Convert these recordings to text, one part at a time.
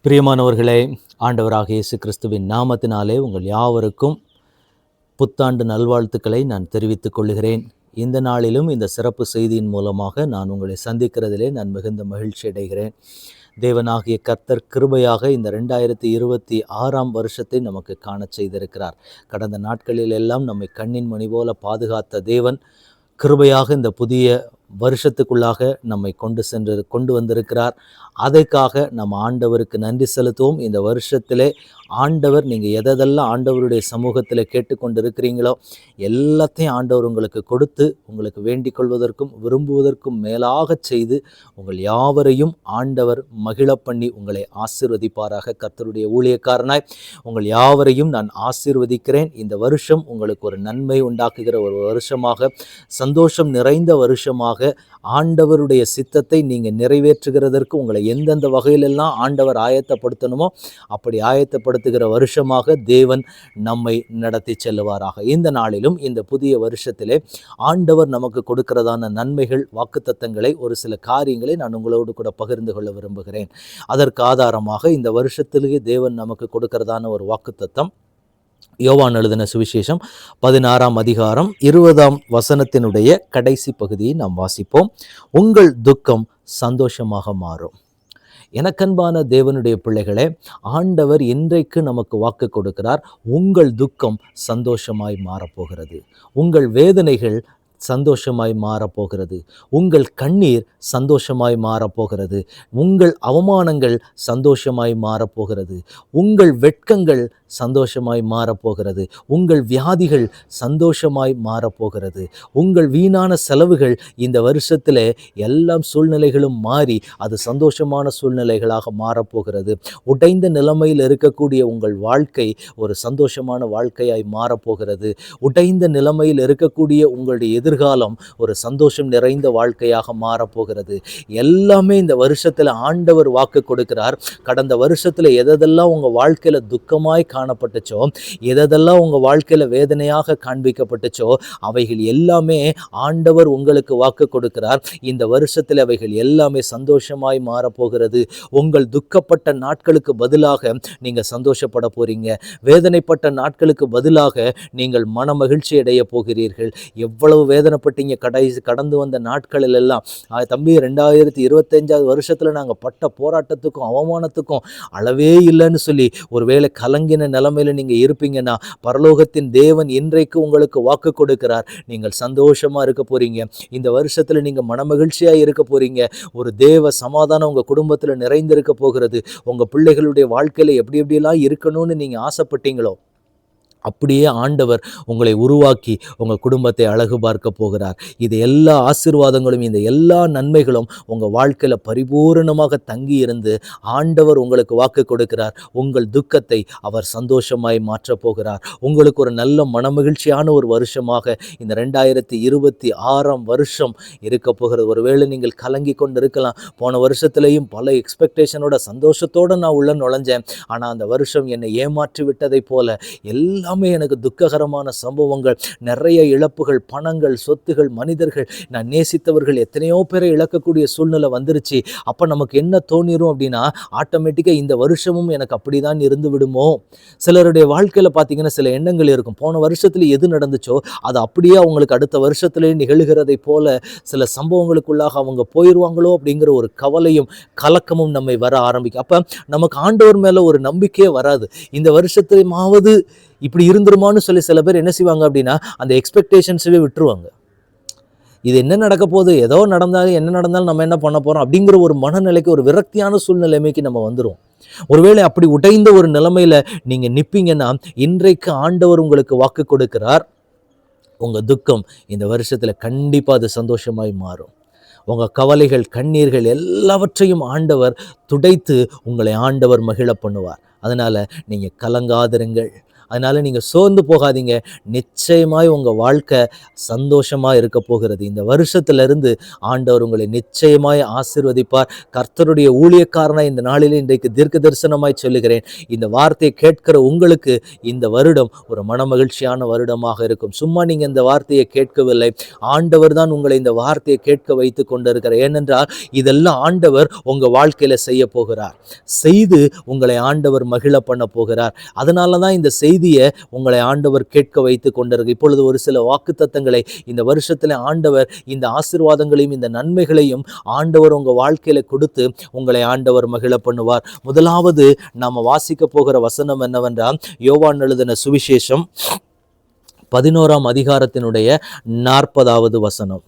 பிரியமானவர்களே, ஆண்டவராக இயேசு கிறிஸ்துவின் நாமத்தினாலே உங்கள் யாவருக்கும் புத்தாண்டு நல்வாழ்த்துக்களை நான் தெரிவித்துக் கொள்கிறேன். இந்த நாளிலும் இந்த சிறப்பு செய்தியின் மூலமாக நான் உங்களை சந்திக்கிறதிலே நான் மிகுந்த மகிழ்ச்சி அடைகிறேன். தேவனாகிய கர்த்தர் கிருபையாக இந்த 2026 வருஷத்தை நமக்கு காண செய்திருக்கிறார். கடந்த நாட்களில் எல்லாம் நம்மை கண்ணின் மணி போல பாதுகாத்த தேவன் கிருபையாக இந்த புதிய வருஷத்துக்குள்ளாக நம்மை கொண்டு வந்திருக்கிறார். அதற்காக நம்ம ஆண்டவருக்கு நன்றி செலுத்துவோம். இந்த வருஷத்திலே ஆண்டவர் நீங்கள் எதெல்லாம் ஆண்டவருடைய சமூகத்தில் கேட்டுக்கொண்டு இருக்கிறீங்களோ எல்லாத்தையும் ஆண்டவர் உங்களுக்கு கொடுத்து உங்களுக்கு வேண்டிக் கொள்வதற்கும் விரும்புவதற்கும் மேலாக செய்து உங்கள் யாவரையும் ஆண்டவர் மகிழ பண்ணி உங்களை ஆசீர்வதிப்பாராக. கர்த்தருடைய ஊழியக்காரனாய் உங்கள் யாவரையும் நான் ஆசீர்வதிக்கிறேன். இந்த வருஷம் உங்களுக்கு ஒரு நன்மை உண்டாக்குகிற ஒரு வருஷமாக, சந்தோஷம் நிறைந்த வருஷமாக, ஆண்டவருடைய சித்தத்தை நீங்கள் நிறைவேற்றுகிறதற்கு உங்களை எந்தெந்த வகையிலெல்லாம் ஆண்டவர் ஆயத்தப்படுத்தணுமோ அப்படி ஆயத்தப்படுத்துகிற வருஷமாக தேவன் நம்மை நடத்தி செல்லுவாராக. இந்த நாளிலும் இந்த புதிய வருஷத்திலே ஆண்டவர் நமக்கு கொடுக்கிறதான நன்மைகள், வாக்குத்தத்தங்களை, ஒரு சில காரியங்களை நான் உங்களோடு கூட பகிர்ந்து கொள்ள விரும்புகிறேன். அதற்கு ஆதாரமாக இந்த வருஷத்திலேயே தேவன் நமக்கு கொடுக்கிறதான ஒரு வாக்குத்தத்தம் யோவான் எழுதின சுவிசேஷம் 16 அதிகாரம் 20 கடைசி பகுதியை நாம் வாசிப்போம். உங்கள் துக்கம் சந்தோஷமாக மாறும். எனக்கன்பான தேவனுடைய பிள்ளைகளே, ஆண்டவர் இன்றைக்கு நமக்கு வாக்கு கொடுக்கிறார். உங்கள் துக்கம் சந்தோஷமாய் மாறப்போகிறது. உங்கள் வேதனைகள் சந்தோஷமாய் மாறப்போகிறது. உங்கள் கண்ணீர் சந்தோஷமாய் மாறப்போகிறது. உங்கள் அவமானங்கள் சந்தோஷமாய் மாறப்போகிறது. உங்கள் வெட்கங்கள் சந்தோஷமாய் மாறப்போகிறது. உங்கள் வியாதிகள் சந்தோஷமாய் மாறப்போகிறது. உங்கள் வீணான செலவுகள் இந்த வருஷத்தில் எல்லாம் சூழ்நிலைகளும் மாறி அது சந்தோஷமான சூழ்நிலைகளாக மாறப்போகிறது. உடைந்த நிலைமையில் இருக்கக்கூடிய உங்கள் வாழ்க்கை ஒரு சந்தோஷமான வாழ்க்கையாய் மாறப்போகிறது. உடைந்த நிலைமையில் இருக்கக்கூடிய உங்களுடைய எதிர்காலம் ஒரு சந்தோஷம் நிறைந்த வாழ்க்கையாக மாறப்போகிறது. எல்லாமே இந்த வருஷத்தில் ஆண்டவர் வாக்கு கொடுக்கிறார். கடந்த வருஷத்தில் எதெல்லாம் உங்கள் வாழ்க்கையில் துக்கமாய் காணப்பட்டுச்சோ, எதெல்லாம் உங்கள் வாழ்க்கையில் வேதனையாக காண்பிக்கப்பட்டுச்சோ, அவைகள் எல்லாமே ஆண்டவர் உங்களுக்கு வாக்கு கொடுக்கிறார். இந்த வருஷத்தில் அவைகள் எல்லாமே சந்தோஷமாய் மாறப்போகிறது. உங்கள் துக்கப்பட்ட நாட்களுக்கு பதிலாக நீங்கள் சந்தோஷப்பட போறீங்க. வேதனைப்பட்ட நாட்களுக்கு பதிலாக நீங்கள் மன மகிழ்ச்சி அடைய போகிறீர்கள். எவ்வளவு வேதனைப்பட்டீங்க கடந்து வந்த நாட்களில் எல்லாம். தம்பி, 2025 வருஷத்தில் நாங்கள் பட்ட போராட்டத்துக்கும் அவமானத்துக்கும் அளவே இல்லைன்னு சொல்லி ஒருவேளை கலங்கின நிலைமையில நீங்கள் இருப்பீங்கன்னா, பரலோகத்தின் தேவன் இன்றைக்கு உங்களுக்கு வாக்கு கொடுக்கிறார். நீங்கள் சந்தோஷமா இருக்க போறீங்க. இந்த வருஷத்தில் நீங்கள் மனமகிழ்ச்சியாக இருக்க போறீங்க. ஒரு தேவ சமாதானம் உங்கள் குடும்பத்தில் நிறைந்திருக்க போகிறது. உங்கள் பிள்ளைகளுடைய வாழ்க்கையில் எப்படி எப்படியெல்லாம் இருக்கணும்னு நீங்கள் ஆசைப்பட்டீங்களோ அப்படியே ஆண்டவர் உங்களை உருவாக்கி உங்கள் குடும்பத்தை அழகு பார்க்க போகிறார். இது எல்லா ஆசீர்வாதங்களும், இந்த எல்லா நன்மைகளும் உங்கள் வாழ்க்கையில் பரிபூரணமாக தங்கி இருந்து ஆண்டவர் உங்களுக்கு வாக்கு கொடுக்கிறார். உங்கள் துக்கத்தை அவர் சந்தோஷமாய் மாற்றப் போகிறார். உங்களுக்கு ஒரு நல்ல மனமகிழ்ச்சியான ஒரு வருஷமாக இந்த 2026 வருஷம் இருக்க போகிறது. ஒருவேளை நீங்கள் கலங்கி கொண்டு இருக்கலாம். போன வருஷத்துலேயும் பல எக்ஸ்பெக்டேஷனோட சந்தோஷத்தோடு நான் உள்ள நுழைஞ்சேன். ஆனால் அந்த வருஷம் என்னை ஏமாற்றி விட்டதை போல எல்லாம் எனக்கு துக்ககரமான சம்பவங்கள், நிறைய இழப்புகள், பணங்கள், சொத்துகள், மனிதர்கள், நான் நேசித்தவர்கள் எத்தனையோ பேரை இழக்கக்கூடிய சூழ்நிலை வந்துருச்சு. அப்போ நமக்கு என்ன தோணிரும் அப்படின்னா, ஆட்டோமேட்டிக்காக இந்த வருஷமும் எனக்கு அப்படிதான் இருந்து விடுமோ. சிலருடைய வாழ்க்கையில் பார்த்தீங்கன்னா சில எண்ணங்கள் இருக்கும். போன வருஷத்தில் எது நடந்துச்சோ அது அப்படியே அவங்களுக்கு அடுத்த வருஷத்திலே நிகழ்கிறதை போல சில சம்பவங்களுக்குள்ளாக அவங்க போயிடுவாங்களோ அப்படிங்கிற ஒரு கவலையும் கலக்கமும் நம்மை வர ஆரம்பிக்கும். அப்போ நமக்கு ஆண்டவர் மேலே ஒரு நம்பிக்கையே வராது. இந்த வருஷத்தையாவது இப்படி இருந்துருமான்னு சொல்லி சில பேர் என்ன செய்வாங்க அப்படின்னா, அந்த எக்ஸ்பெக்டேஷன்ஸவே விட்டுருவாங்க. இது என்ன நடக்க போகுது, ஏதோ நடந்தாலும் என்ன நடந்தாலும் நம்ம என்ன பண்ண போகிறோம் அப்படிங்கிற ஒரு மனநிலைக்கு, ஒரு விரக்தியான சூழ்நிலைமைக்கு நம்ம வந்துடும். ஒருவேளை அப்படி உடைந்த ஒரு நிலைமையில் நீங்கள் நிற்பீங்கன்னா, இன்றைக்கு ஆண்டவர் உங்களுக்கு வாக்கு கொடுக்கிறார். உங்கள் துக்கம் இந்த வருஷத்தில் கண்டிப்பாக அது சந்தோஷமாய் மாறும். உங்கள் கவலைகள், கண்ணீர்கள் எல்லாவற்றையும் ஆண்டவர் துடைத்து உங்களை ஆண்டவர் மகிழ பண்ணுவார். அதனால் நீங்கள் கலங்காதிருங்கள். அதனால நீங்க சோர்ந்து போகாதீங்க. நிச்சயமாய் உங்க வாழ்க்கை சந்தோஷமா இருக்க போகிறது. இந்த வருஷத்திலிருந்து ஆண்டவர் உங்களை நிச்சயமாய் ஆசீர்வதிப்பார். கர்த்தருடைய ஊழியக்காரனா இந்த நாளிலே இன்றைக்கு தீர்க்க தரிசனமாய் சொல்லுகிறேன். இந்த வார்த்தையை கேட்கிற உங்களுக்கு இந்த வருடம் ஒரு மனமகிழ்ச்சியான வருடமாக இருக்கும். சும்மா நீங்க இந்த வார்த்தையை கேட்கவில்லை, ஆண்டவர் தான் உங்களை இந்த வார்த்தையை கேட்க வைத்து கொண்டிருக்கிறார். ஏனென்றால் இதெல்லாம் ஆண்டவர் உங்க வாழ்க்கையில செய்ய போகிறார். செய்து உங்களை ஆண்டவர் மகிழ பண்ண போகிறார். அதனால தான் இந்த செய்தியை உங்களை ஆண்டவர் கேட்க வைத்து கொண்டிருக்கு. இப்பொழுது ஒரு சில வாக்குத்தத்தங்களை இந்த வருஷத்துல ஆண்டவர் இந்த ஆசீர்வாதங்களையும் இந்த நன்மைகளையும் ஆண்டவர் உங்க வாழ்க்கையில கொடுத்து உங்களை ஆண்டவர் மகிழ பண்ணுவார். முதலாவது நாம வாசிக்க போகிற வசனம் என்னவென்றால், யோவான் எழுதின சுவிசேஷம் 11ஆம் அதிகாரத்தினுடைய 40வது வசனம்.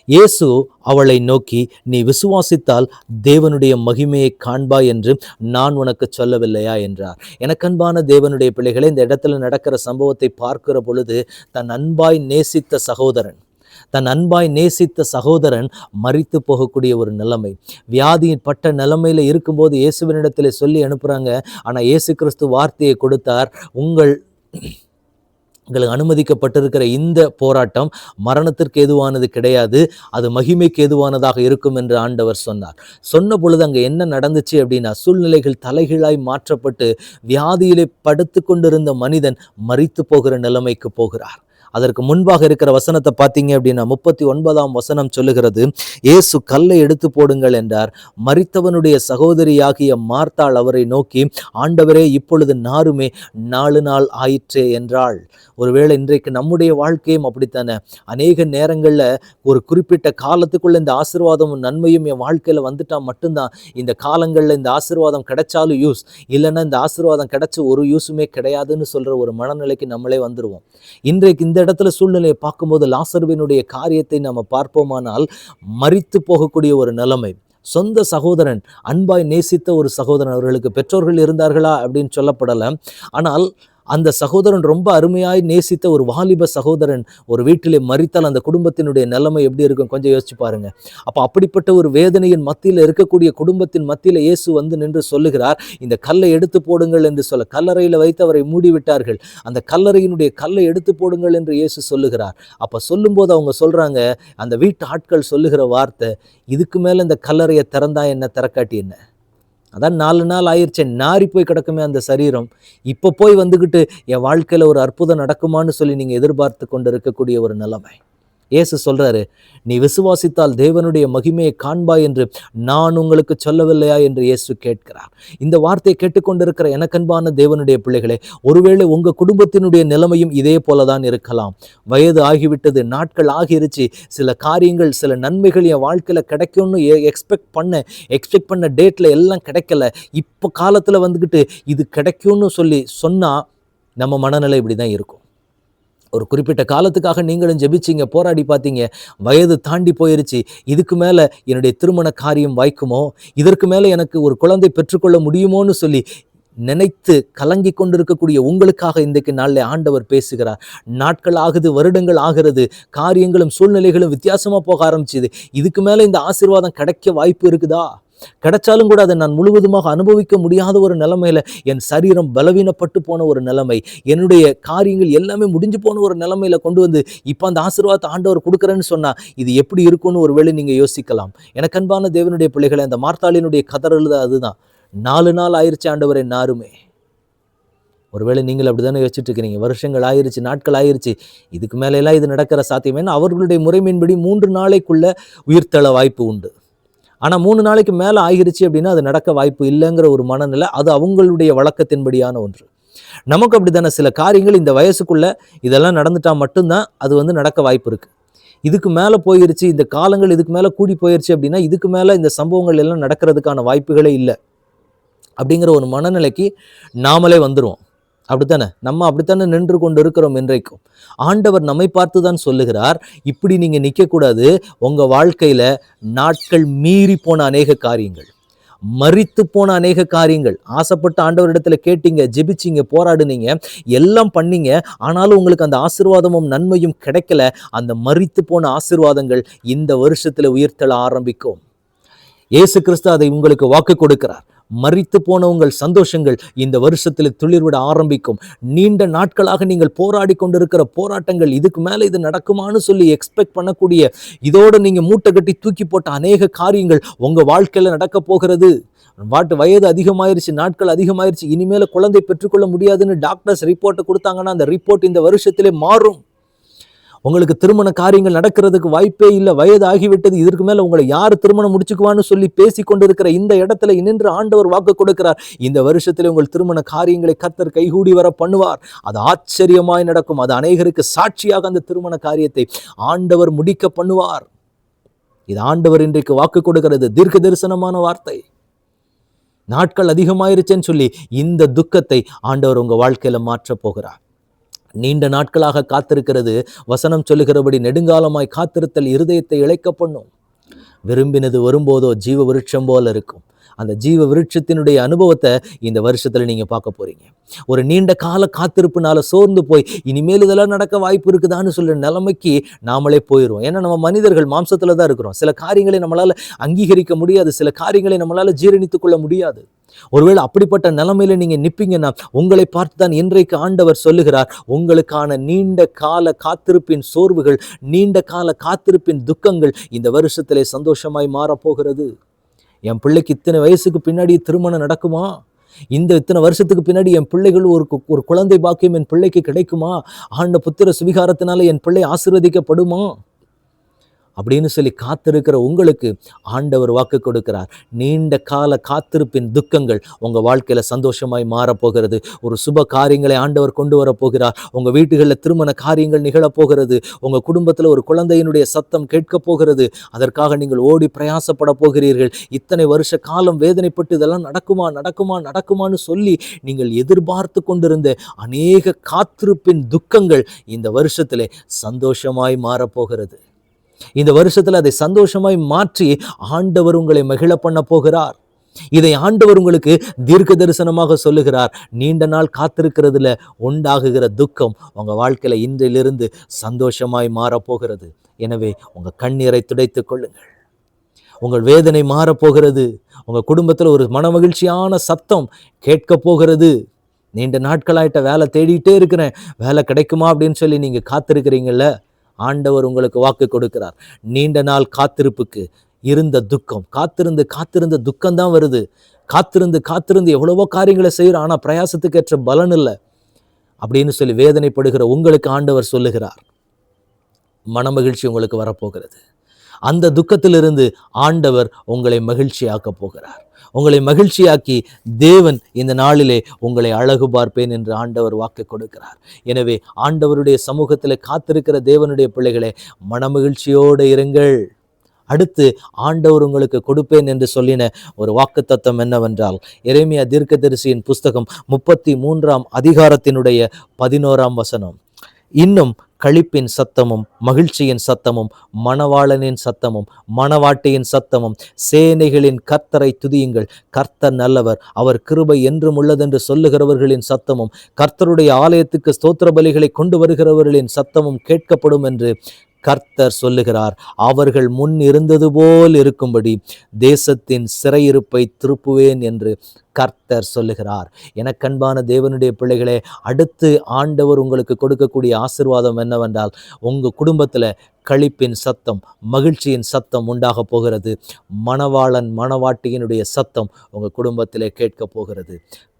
இயேசு அவளை நோக்கி, நீ விசுவாசித்தால் தேவனுடைய மகிமையை காண்பாய் என்று நான் உனக்கு சொல்லவில்லையா என்றார். எனக்கன்பான தேவனுடைய பிள்ளைகளே, இந்த இடத்துல நடக்கிற சம்பவத்தை பார்க்கிற பொழுது தன் அன்பாய் நேசித்த சகோதரன் மரித்து போகக்கூடிய ஒரு நிலைமை, வியாதிப்பட்ட நிலைமையில இருக்கும்போது இயேசுவினிடத்தில் சொல்லி அனுப்புறாங்க. ஆனா இயேசு கிறிஸ்து வார்த்தையை கொடுத்தார், உங்களுக்கு அனுமதிக்கப்பட்டிருக்கிற இந்த போராட்டம் மரணத்திற்கு ஏதுவானது கிடையாது, அது மகிமைக்கு ஏதுவானதாக இருக்கும் என்று ஆண்டவர் சொன்னார். சொன்ன பொழுது அங்கே என்ன நடந்துச்சு அப்படின்னா, சூழ்நிலைகள் தலைகீழாய் மாற்றப்பட்டு வியாதியிலே படுத்து கொண்டிருந்த மனிதன் மரித்து போகிற நிலைமைக்கு போகிறார். அதற்கு முன்பாக இருக்கிற வசனத்தை பார்த்தீங்க அப்படின்னா 39ஆம் வசனம் சொல்லுகிறது, இயேசு கல்லை எடுத்து போடுங்கள் என்றார். மரித்தவனுடைய சகோதரியாகிய மார்த்தாள் அவரை நோக்கி, ஆண்டவரே, இப்பொழுது நாருமே 4 நாள் ஆயிற்றே என்றாள். ஒருவேளை இன்றைக்கு நம்முடைய வாழ்க்கையும் அப்படித்தானே. அநேக நேரங்களில் ஒரு குறிப்பிட்ட காலத்துக்குள்ள இந்த ஆசீர்வாதமும் நன்மையும் என் வாழ்க்கையில வந்துட்டா மட்டும்தான் இந்த காலங்களில் இந்த ஆசீர்வாதம் கிடைச்சாலும் யூஸ், இல்லைன்னா இந்த ஆசீர்வாதம் கிடைச்ச ஒரு யூஸுமே கிடையாதுன்னு சொல்ற ஒரு மனநிலைக்கு நம்மளே வந்துருவோம். இன்றைக்கு இந்த இடத்துல சூழ்நிலையை பார்க்கும்போது லாசருவினுடைய காரியத்தை நம்ம பார்ப்போமானால், மரித்து போகக்கூடிய ஒரு நிலைமை. சொந்த சகோதரன், அன்பாய் நேசித்த ஒரு சகோதரன், அவர்களுக்கு பெற்றோர்கள் இருந்தார்களா அப்படின்னு சொல்லப்படலை. ஆனால் அந்த சகோதரன் ரொம்ப அருமையாய் நேசித்த ஒரு வாலிப சகோதரன் ஒரு வீட்டிலே மரித்தால் அந்த குடும்பத்தினுடைய நிலைமை எப்படி இருக்கும் கொஞ்சம் யோசிச்சு பாருங்க. அப்போ அப்படிப்பட்ட ஒரு வேதனையின் மத்தியில் இருக்கக்கூடிய குடும்பத்தின் மத்தியில் இயேசு வந்து நின்று சொல்லுகிறார், இந்த கல்லை எடுத்து போடுங்கள் என்று சொல்ல. கல்லறையில் வைத்து அவரை மூடிவிட்டார்கள். அந்த கல்லறையினுடைய கல்லை எடுத்து போடுங்கள் என்று இயேசு சொல்லுகிறார். அப்போ சொல்லும்போது அவங்க சொல்றாங்க, அந்த வீட்டு ஆட்கள் சொல்லுகிற வார்த்தை, இதுக்கு மேலே இந்த கல்லறையை திறந்தா என்ன, திறக்காட்டி என்ன? அதான் 4 நாள் ஆயிடுச்சு, நாரி போய் கிடக்குமே அந்த சரீரம். இப்போ போய் வந்துக்கிட்டு என் வாழ்க்கையில் ஒரு அற்புதம் நடக்குமான்னு சொல்லி நீங்கள் எதிர்பார்த்து கொண்டு இருக்கக்கூடிய ஒரு நிலைமை. இயேசு சொல்றாரு, நீ விசுவாசித்தால் தேவனுடைய மகிமையை காண்பாய் என்று நான் உங்களுக்கு சொல்லவில்லையா என்று இயேசு கேட்கிறார். இந்த வார்த்தையை கேட்டுக்கொண்டிருக்கிற எனக்கன்பான தேவனுடைய பிள்ளைகளே, ஒருவேளை உங்க குடும்பத்தினுடைய நிலைமையும் இதே போலதான் இருக்கலாம். வயது ஆகிவிட்டது, நாட்கள் ஆகிருச்சு, சில காரியங்கள் சில நன்மைகள் என் வாழ்க்கையில கிடைக்கும்னு எக்ஸ்பெக்ட் பண்ண டேட்ல எல்லாம் கிடைக்கல. இப்போ காலத்துல வந்துக்கிட்டு இது கிடைக்கும்னு சொல்லி சொன்னா நம்ம மனநிலை இப்படிதான் இருக்கும். ஒரு குறிப்பிட்ட காலத்துக்காக நீங்களும் ஜெபிச்சிங்க, போராடி பார்த்தீங்க, வயது தாண்டி போயிருச்சு, இதுக்கு மேலே என்னுடைய திருமண காரியம் வாய்க்குமோ, இதற்கு மேலே எனக்கு ஒரு குழந்தை பெற்றுக்கொள்ள முடியுமோன்னு சொல்லி நினைத்து கலங்கி கொண்டிருக்கக்கூடிய உங்களுக்காக இன்றைக்கு நாளில் ஆண்டவர் பேசுகிறார். நாட்கள் ஆகுது, வருடங்கள் ஆகிறது, காரியங்களும் சூழ்நிலைகளும் வித்தியாசமாக போக ஆரம்பிச்சுது. இதுக்கு மேலே இந்த ஆசீர்வாதம் கிடைக்க வாய்ப்பு இருக்குதா? கிடைச்சாலும் கூட அதை நான் முழுவதுமாக அனுபவிக்க முடியாத ஒரு நிலைமையில, என் சரீரம் பலவீனப்பட்டு போன ஒரு நிலைமை, என்னுடைய காரியங்கள் எல்லாமே முடிஞ்சு போன ஒரு நிலைமையில கொண்டு வந்து இப்போ அந்த ஆசீர்வாதத்தை ஆண்டவர் கொடுக்குறேன்னு சொன்னா இது எப்படி இருக்கும்னு ஒருவேளை நீங்க யோசிக்கலாம். எனக்கு அன்பான தேவனுடைய பிள்ளைகளை, அந்த மார்த்தாளினுடைய கதறல் அதுதான். 4 நாள் ஆயிருச்சு ஆண்டவரே, நாருமே. ஒருவேளை நீங்கள் அப்படித்தானே யோசிச்சுட்டு இருக்கிறீங்க, வருஷங்கள் ஆயிருச்சு, நாட்கள் ஆயிருச்சு, இதுக்கு மேலெல்லாம் இது நடக்கிற சாத்தியம். ஏன்னா அவர்களுடைய முறைமையின்படி 3 நாளைக்குள்ள உயிர்த்தெழ வாய்ப்பு உண்டு. ஆனால் 3 நாளைக்கு மேலே ஆகிருச்சு அப்படின்னா அது நடக்க வாய்ப்பு இல்லைங்கிற ஒரு மனநிலை, அது அவங்களுடைய வழக்கத்தின்படியான ஒன்று. நமக்கு அப்படி தானே, சில காரியங்கள் இந்த வயசுக்குள்ள இதெல்லாம் நடந்துட்டா மட்டும்தான் அது வந்து நடக்க வாய்ப்பு இருக்கு. இதுக்கு மேலே போயிருச்சு, இந்த காலங்கள் இதுக்கு மேலே கூடி போயிருச்சு அப்படின்னா இதுக்கு மேலே இந்த சம்பவங்கள் எல்லாம் நடக்கிறதுக்கான வாய்ப்புகளே இல்லை அப்படிங்கிற ஒரு மனநிலைக்கு நாமளே வந்துடுவோம். அப்படித்தானே, நம்ம அப்படித்தானே நின்று கொண்டு இருக்கிறோம். இன்றைக்கும் ஆண்டவர் நம்மை பார்த்து தான் சொல்லுகிறார், இப்படி நீங்க நிற்கக்கூடாது. உங்க வாழ்க்கையில நாட்கள் மீறி போன அநேக காரியங்கள், மரித்து போன அநேக காரியங்கள், ஆசைப்பட்ட ஆண்டவரிடத்துல கேட்டீங்க, ஜெபிச்சிங்க, போராடுனீங்க, எல்லாம் பண்ணீங்க, ஆனாலும் உங்களுக்கு அந்த ஆசீர்வாதமும் நன்மையும் கிடைக்கல. அந்த மரித்து போன ஆசீர்வாதங்கள் இந்த வருஷத்துல உயிர்த்தெழ ஆரம்பிக்கும். இயேசு கிறிஸ்து அதை உங்களுக்கு வாக்கு கொடுக்கிறார். மரித்து போன உங்கள் சந்தோஷங்கள் இந்த வருஷத்தில் துளிர்விட ஆரம்பிக்கும். நீண்ட நாட்களாக நீங்கள் போராடி கொண்டிருக்கிற போராட்டங்கள், இதுக்கு மேல இது நடக்குமான்னு சொல்லி எக்ஸ்பெக்ட் பண்ணக்கூடிய, இதோட நீங்க மூட்டை கட்டி தூக்கி போட்ட அநேக காரியங்கள் உங்க வாழ்க்கையில நடக்க போகிறது. வயது அதிகமாயிருச்சு, நாட்கள் அதிகமாயிருச்சு, இனிமேல குழந்தை பெற்றுக்கொள்ள முடியாதுன்னு டாக்டர்ஸ் ரிப்போர்ட் கொடுத்தாங்கன்னா அந்த ரிப்போர்ட் இந்த வருஷத்திலே மாறும். உங்களுக்கு திருமண காரியங்கள் நடக்கிறதுக்கு வாய்ப்பே இல்லை, வயது ஆகிவிட்டது, இதற்கு மேல உங்களை யார் திருமணம் முடிச்சுக்குவான்னு சொல்லி பேசி கொண்டிருக்கிற இந்த இடத்துல நின்று ஆண்டவர் வாக்கு கொடுக்கிறார். இந்த வருஷத்திலே உங்கள் திருமண காரியங்களை கர்த்தர் கைகூடி வர பண்ணுவார். அது ஆச்சரியமாய் நடக்கும். அது அநேகருக்கு சாட்சியாக அந்த திருமண காரியத்தை ஆண்டவர் முடிக்க பண்ணுவார். இது ஆண்டவர் இன்றைக்கு வாக்கு கொடுக்கிறது, தீர்க்க தரிசனமான வார்த்தை. நாட்கள் அதிகமாயிருச்சேன்னு சொல்லி இந்த துக்கத்தை ஆண்டவர் உங்க வாழ்க்கையில மாற்ற போகிறார். நீண்ட நாட்களாக காத்திருக்கிறது, வசனம் சொல்லுகிறபடி நெடுங்காலமாய் காத்திருத்தல் இருதயத்தை இளைக்க பண்ணும். விரும்பினது வரும்போதோ ஜீவ விருட்சம் போல இருக்கும். அந்த ஜீவ விருட்சத்தினுடைய அனுபவத்தை இந்த வருஷத்துல நீங்க பார்க்க போறீங்க. ஒரு நீண்ட கால காத்திருப்புனால சோர்ந்து போய் இனிமேல் இதெல்லாம் நடக்க வாய்ப்பு இருக்குதான்னு சொல்ற நிலைமைக்கு நாமளே போயிடுவோம். ஏன்னா நம்ம மனிதர்கள் மாம்சத்துல தான் இருக்கிறோம். சில காரியங்களை நம்மளால அங்கீகரிக்க முடியாது, சில காரியங்களை நம்மளால ஜீரணித்துக் கொள்ள முடியாது. ஒருவேளை அப்படிப்பட்ட நிலைமையில நீங்க நிப்பீங்கன்னா உங்களை பார்த்து தான் இன்றைக்கு ஆண்டவர் சொல்லுகிறார், உங்களுக்கான நீண்ட கால காத்திருப்பின் சோர்வுகள், நீண்ட கால காத்திருப்பின் துக்கங்கள் இந்த வருஷத்திலே சந்தோஷமாய் மாறப்போகிறது. என் பிள்ளைக்கு இத்தனை வயசுக்கு பின்னாடி திருமணம் நடக்குமா? இத்தனை வருஷத்துக்கு பின்னாடி என் பிள்ளைகள் ஒரு குழந்தை பாக்கியம் என் பிள்ளைக்கு கிடைக்குமா? ஆண்ட புத்திர சுவிகாரத்தினால என் பிள்ளை ஆசீர்வதிக்கப்படுமா அப்படின்னு சொல்லி காத்திருக்கிற உங்களுக்கு ஆண்டவர் வாக்கு கொடுக்கிறார். நீண்ட கால காத்திருப்பின் துக்கங்கள் உங்க வாழ்க்கையில சந்தோஷமாய் மாறப்போகிறது. ஒரு சுப காரியங்களை ஆண்டவர் கொண்டு வர போகிறார். உங்க வீட்டுகளில் திருமண காரியங்கள் நிகழப்போகிறது. உங்க குடும்பத்துல ஒரு குழந்தையினுடைய சத்தம் கேட்க போகிறது. அதற்காக நீங்கள் ஓடி பிரயாசப்பட போகிறீர்கள். இத்தனை வருஷ காலம் வேதனைப்பட்டு இதெல்லாம் நடக்குமா நடக்குமா நடக்குமான்னு சொல்லி நீங்கள் எதிர்பார்த்து கொண்டிருந்த அநேக காத்திருப்பின் துக்கங்கள் இந்த வருஷத்திலே சந்தோஷமாய் மாறப்போகிறது. இந்த வருஷத்துல அதை சந்தோஷமாய் மாற்றி ஆண்டவர் உங்களை மகிழ பண்ண போகிறார். இதை ஆண்டவர் உங்களுக்கு தீர்க்க தரிசனமாக சொல்லுகிறார். நீண்ட நாள் காத்திருக்கிறதுல உண்டாகுகிற துக்கம் உங்க வாழ்க்கையில இன்றிலிருந்து சந்தோஷமாய் மாறப்போகிறது. எனவே உங்க கண்ணீரை துடைத்துக் கொள்ளுங்கள். உங்கள் வேதனை மாறப்போகிறது. உங்க குடும்பத்துல ஒரு மனமகிழ்ச்சியான சத்தம் கேட்க போகிறது. நீண்ட நாட்களாயிட்ட வேலை தேடிட்டே இருக்கிறேன், வேலை கிடைக்குமா அப்படின்னு சொல்லி நீங்க காத்திருக்கிறீங்கல்ல, ஆண்டவர் உங்களுக்கு வாக்கு கொடுக்கிறார். நீண்ட நாள் காத்திருப்புக்கு இருந்த துக்கம், காத்திருந்த துக்கம்தான் வருது. காத்திருந்து எவ்வளவோ காரியங்களை செய்யறோம், ஆனா பிரயாசத்துக்கு ஏற்ற பலன் இல்லை அப்படின்னு சொல்லி வேதனைப்படுகிற உங்களுக்கு ஆண்டவர் சொல்லுகிறார், மனமகிழ்ச்சி உங்களுக்கு வரப்போகிறது. அந்த துக்கத்திலிருந்து ஆண்டவர் உங்களை மகிழ்ச்சியாக்க போகிறார். உங்களை மகிழ்ச்சியாக்கி தேவன் இந்த நாளிலே உங்களை அழகு பார்ப்பேன் என்று ஆண்டவர் வாக்கு கொடுக்கிறார். எனவே ஆண்டவருடைய சமூகத்தில் காத்திருக்கிற தேவனுடைய பிள்ளைகளே, மனமகிழ்ச்சியோடு இருங்கள். அடுத்து ஆண்டவர் உங்களுக்கு கொடுப்பேன் என்று சொல்லின ஒரு வாக்குத்தத்தம் என்னவென்றால், எரேமியா தீர்க்கதரிசியின் புஸ்தகம் 33ஆம் அதிகாரத்தினுடைய 11ஆம் வசனம், இன்னும் களிப்பின் சத்தமும் மகிழ்ச்சியின் சத்தமும் மணவாளனின் சத்தமும் மணவாட்டியின் சத்தமும் சேனைகளின் கர்த்தரை துதியுங்கள், கர்த்தர் நல்லவர், அவர் கிருபை என்றும் உள்ளதென்று சொல்லுகிறவர்களின் சத்தமும் கர்த்தருடைய ஆலயத்துக்கு ஸ்தோத்திர பலிகளை கொண்டு வருகிறவர்களின் சத்தமும் கேட்கப்படும் என்று கர்த்தர் சொல்லுகிறார். அவர்கள் முன் இருந்தது போல் இருக்கும்படி தேசத்தின் சிறையிருப்பை திருப்புவேன் என்று கர்த்தர் சொல்லுகிறார். எனக்கன்பான தேவனுடைய பிள்ளைகளே, அடுத்து ஆண்டவர் உங்களுக்கு கொடுக்கக்கூடிய ஆசீர்வாதம் என்னவென்றால், உங்க குடும்பத்துல களிப்பின் சத்தம் மகிழ்ச்சியின் சத்தம் உண்டாக போகிறது. மணவாளன் மணவாட்டியினுடைய சத்தம் உங்க குடும்பத்திலே கேட்க போகிறது.